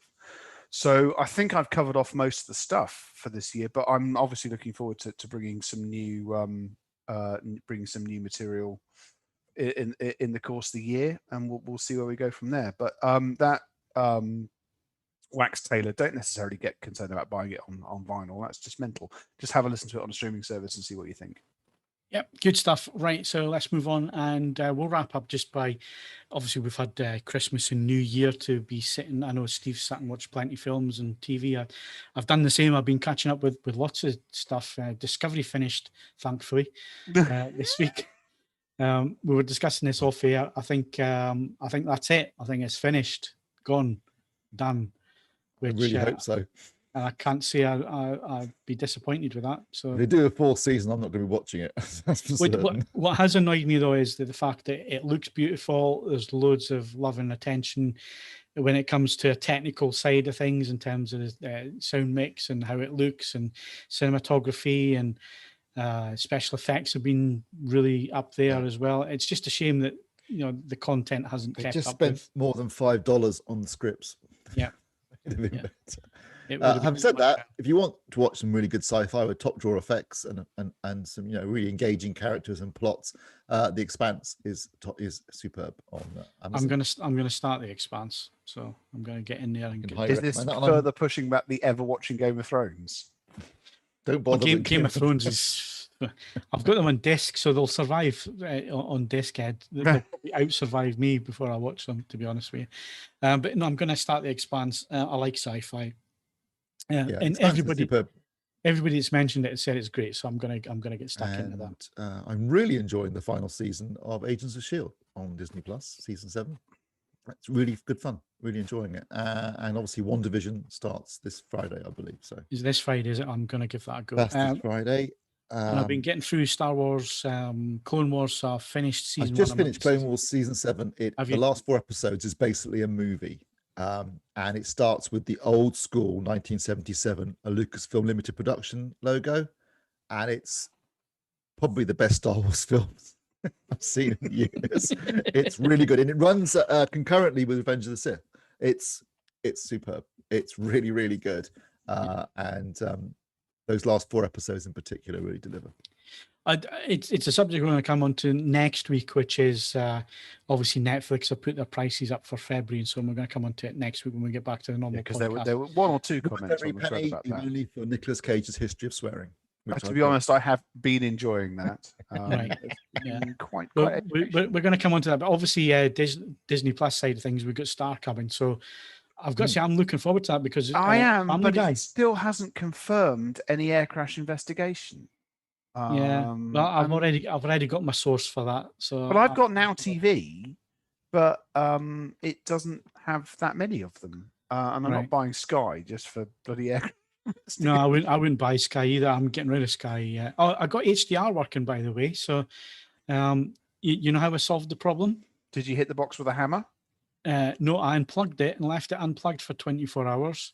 So I think I've covered off most of the stuff for this year, but I'm obviously looking forward to bringing some new material in the course of the year, and we'll see where we go from there. But Wax Taylor, don't necessarily get concerned about buying it on vinyl. That's just mental. Just have a listen to it on a streaming service and see what you think. Yep, good stuff. Right, so let's move on, and we'll wrap up just by, obviously we've had Christmas and New Year to be sitting. I know Steve's sat and watched plenty of films and TV. I've done the same. I've been catching up with lots of stuff. Discovery finished, thankfully, this week. We were discussing this off air. I think that's it. I think it's finished, gone, done. Which, I really hope so. I can't say I'd be disappointed with that. So if they do a fourth season, I'm not going to be watching it. That's for certain. What has annoyed me though is the fact that it looks beautiful. There's loads of love and attention when it comes to a technical side of things in terms of sound mix and how it looks, and cinematography and special effects have been really up there as well. It's just a shame that the content hasn't kept up. They just spent more than $5 on the scripts. Yeah. Having said that, if you want to watch some really good sci-fi with top drawer effects and some really engaging characters and plots, The Expanse is superb on Amazon. I'm gonna start The Expanse, so I'm gonna get in there and Is this further pushing back the ever watching Game of Thrones? Don't bother. Well, Game of Thrones is. I've got them on disc, so they'll survive on disc. They'll probably out-survive me before I watch them, to be honest with you. But no, I'm going to start The Expanse. I like sci-fi, and everybody that's mentioned it said it's great. So I'm gonna get stuck into that. I'm really enjoying the final season of Agents of S.H.I.E.L.D. on Disney Plus, season 7. It's really good fun. Really enjoying it. And obviously, WandaVision starts this Friday, I believe. So is this Friday? Is it? I'm going to give that a go. That's this Friday. And I've been getting through Star Wars, Clone Wars. So I've finished season 1. I've just finished Clone Wars season 7. The last 4 episodes is basically a movie. And it starts with the old school 1977, a Lucasfilm limited production logo. And it's probably the best Star Wars films I've seen in years. It's really good. And it runs concurrently with Revenge of the Sith. It's superb. It's really, really good. Those last 4 episodes in particular really deliver. It's a subject we're going to come on to next week, which is obviously Netflix have put their prices up for February, and so we're going to come on to it next week when we get back to the normal podcast. Because there were 1 or 2 comments on the thread about that. Only for Nicolas Cage's history of swearing. To be honest, I have been enjoying that. Right. Yeah. Quite we're going to come on to that, but obviously Disney Plus side of things, we've got Star coming, so I've got to say I'm looking forward to that because I am, but it still hasn't confirmed any air crash investigation. Well, I've already got my source for that. So, but I've got Now TV, but it doesn't have that many of them, and I'm not buying Sky just for bloody air. No, I wouldn't buy Sky either. I'm getting rid of Sky. Oh, I got HDR working, by the way. So, you know how I solved the problem? Did you hit the box with a hammer? No, I unplugged it and left it unplugged for 24 hours.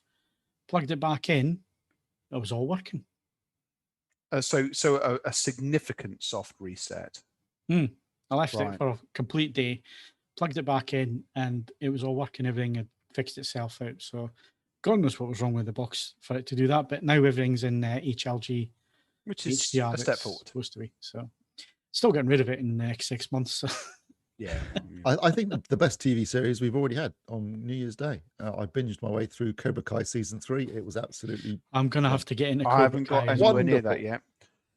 Plugged it back in. It was all working. So a significant soft reset. I left it for a complete day, plugged it back in, and it was all working. Everything had fixed itself out. So God knows what was wrong with the box for it to do that. But now everything's in HLG, which is HDR, a step forward. Supposed to be. So still getting rid of it in the next 6 months. So. Yeah. I think the best TV series we've already had on New Year's Day. I binged my way through Cobra Kai season 3. It was absolutely. I'm gonna have to get into. I haven't got Kai as anywhere near Wonderful. that yet.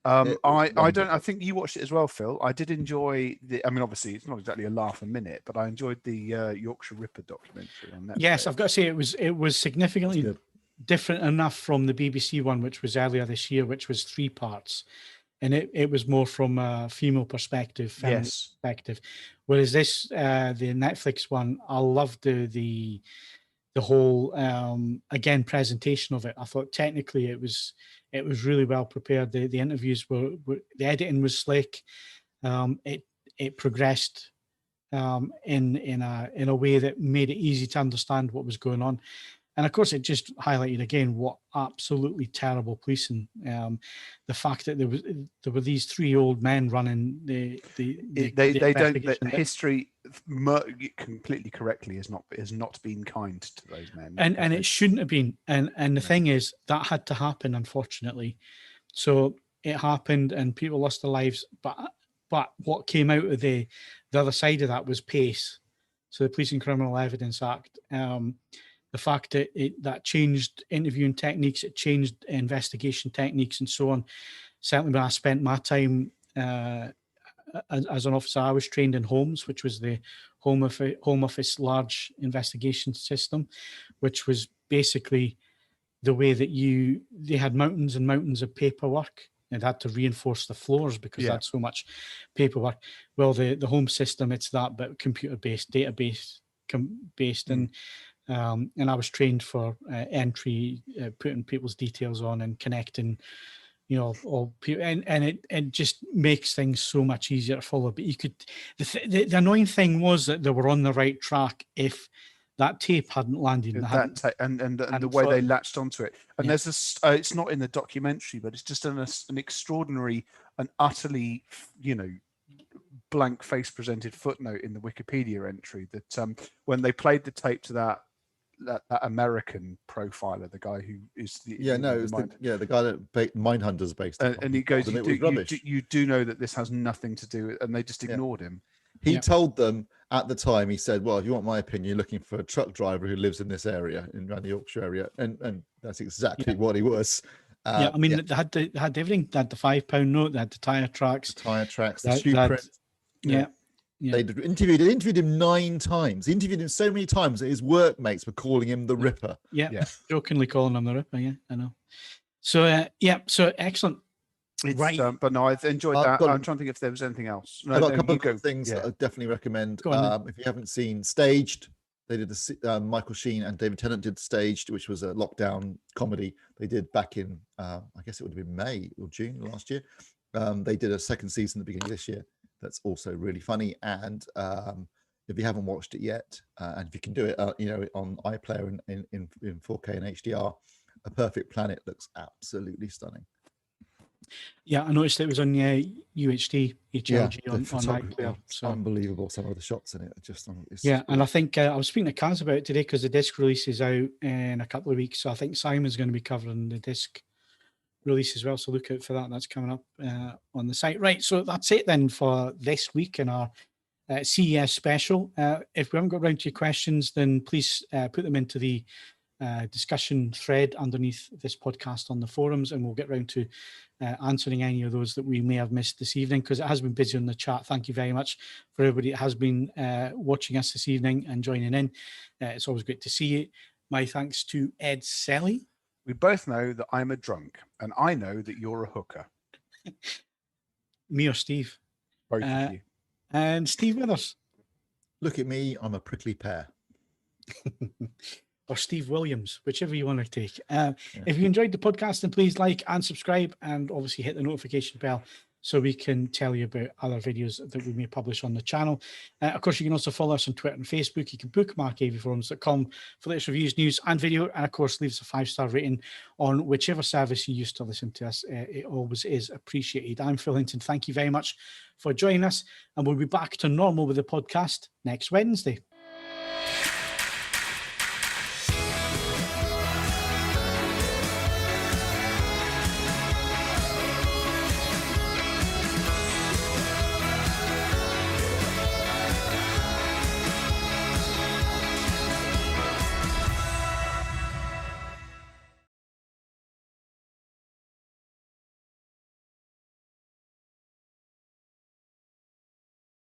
It was I don't. I wonderful. think you watched it as well, Phil. I did enjoy the. I mean, obviously, it's not exactly a laugh a minute, but I enjoyed the Yorkshire Ripper documentary on Netflix. Yes, I've got to say it was significantly good. different enough from the BBC one, which was earlier this year, which was 3 parts, and it was more from a female perspective, feminine Yes. perspective. Whereas this, the Netflix one, I loved the whole again presentation of it. I thought technically it was really well prepared. The interviews were the editing was slick. It progressed in a way that made it easy to understand what was going on. And of course, it just highlighted again what absolutely terrible policing. The fact that there were these 3 old men running the They don't. investigation. History completely correctly has not been kind to those men, and it shouldn't have been. And the thing is, that had to happen, unfortunately. So it happened, and people lost their lives. But what came out of the other side of that was PACE, so the Police and Criminal Evidence Act. The fact that that changed interviewing techniques, it changed investigation techniques, and so on. Certainly, when I spent my time as an officer, I was trained in HOMES, which was the Home Office Large Investigation System, which was basically the way that they had mountains and mountains of paperwork. It had to reinforce the floors because they had so much paperwork. Well, the home system, it's that, but computer-based, database-based, and I was trained for entry, putting people's details on and connecting, all people, and it just makes things so much easier to follow. But you could, the annoying thing was that they were on the right track if that tape hadn't landed. And the way they latched onto it. And there's this, it's not in the documentary, but it's just an extraordinary and utterly, blank face presented footnote in the Wikipedia entry that when they played the tape to that American profiler, the guy who is the the guy that Mindhunter's based on, and he goes, you do know that this has nothing to do with, and they just ignored him. He told them at the time, he said, well, if you want my opinion, you're looking for a truck driver who lives in this area, around the Yorkshire area. And that's exactly what he was. They had everything. They had the £5 note, they had the tyre tracks. The shoe print. They interviewed him 9 times. They interviewed him so many times that his workmates were calling him the Ripper. Jokingly calling him the Ripper. Yeah, I know. So, so excellent. Right. But no, I've enjoyed that. I'm trying to think if there was anything else. I've got a couple of things that I definitely recommend. If you haven't seen Staged, they did Michael Sheen and David Tennant did Staged, which was a lockdown comedy they did back in, I guess it would have been May or June last year. They did a 2nd season at the beginning of this year. That's also really funny. And if you haven't watched it yet, and if you can do it, on iPlayer in 4K and HDR, A Perfect Planet looks absolutely stunning. Yeah, I noticed it was on UHD, HLG on iPlayer. So unbelievable, some of the shots in it. And I think I was speaking to Kaz about it today because the disc release is out in a couple of weeks. So I think Simon's going to be covering the disc release as well. So look out for that. That's coming up on the site. Right, so that's it then for this week in our CES special. If we haven't got around to your questions, then please put them into the discussion thread underneath this podcast on the forums, and we'll get round to answering any of those that we may have missed this evening, because it has been busy on the chat. Thank you very much for everybody that has been watching us this evening and joining in. It's always great to see you. My thanks to Ed Selley. We both know that I'm a drunk, and I know that you're a hooker. Me or Steve? Both of you. And Steve Withers. Look at me, I'm a prickly pear. Or Steve Williams, whichever you want to take. If you enjoyed the podcast, then please like and subscribe, and obviously hit the notification bell so we can tell you about other videos that we may publish on the channel. Of course, you can also follow us on Twitter and Facebook. You can bookmark AVForums.com for latest reviews, news, and video. And of course, leave us a 5-star rating on whichever service you use to listen to us. It always is appreciated. I'm Phil Hinton. Thank you very much for joining us, and we'll be back to normal with the podcast next Wednesday.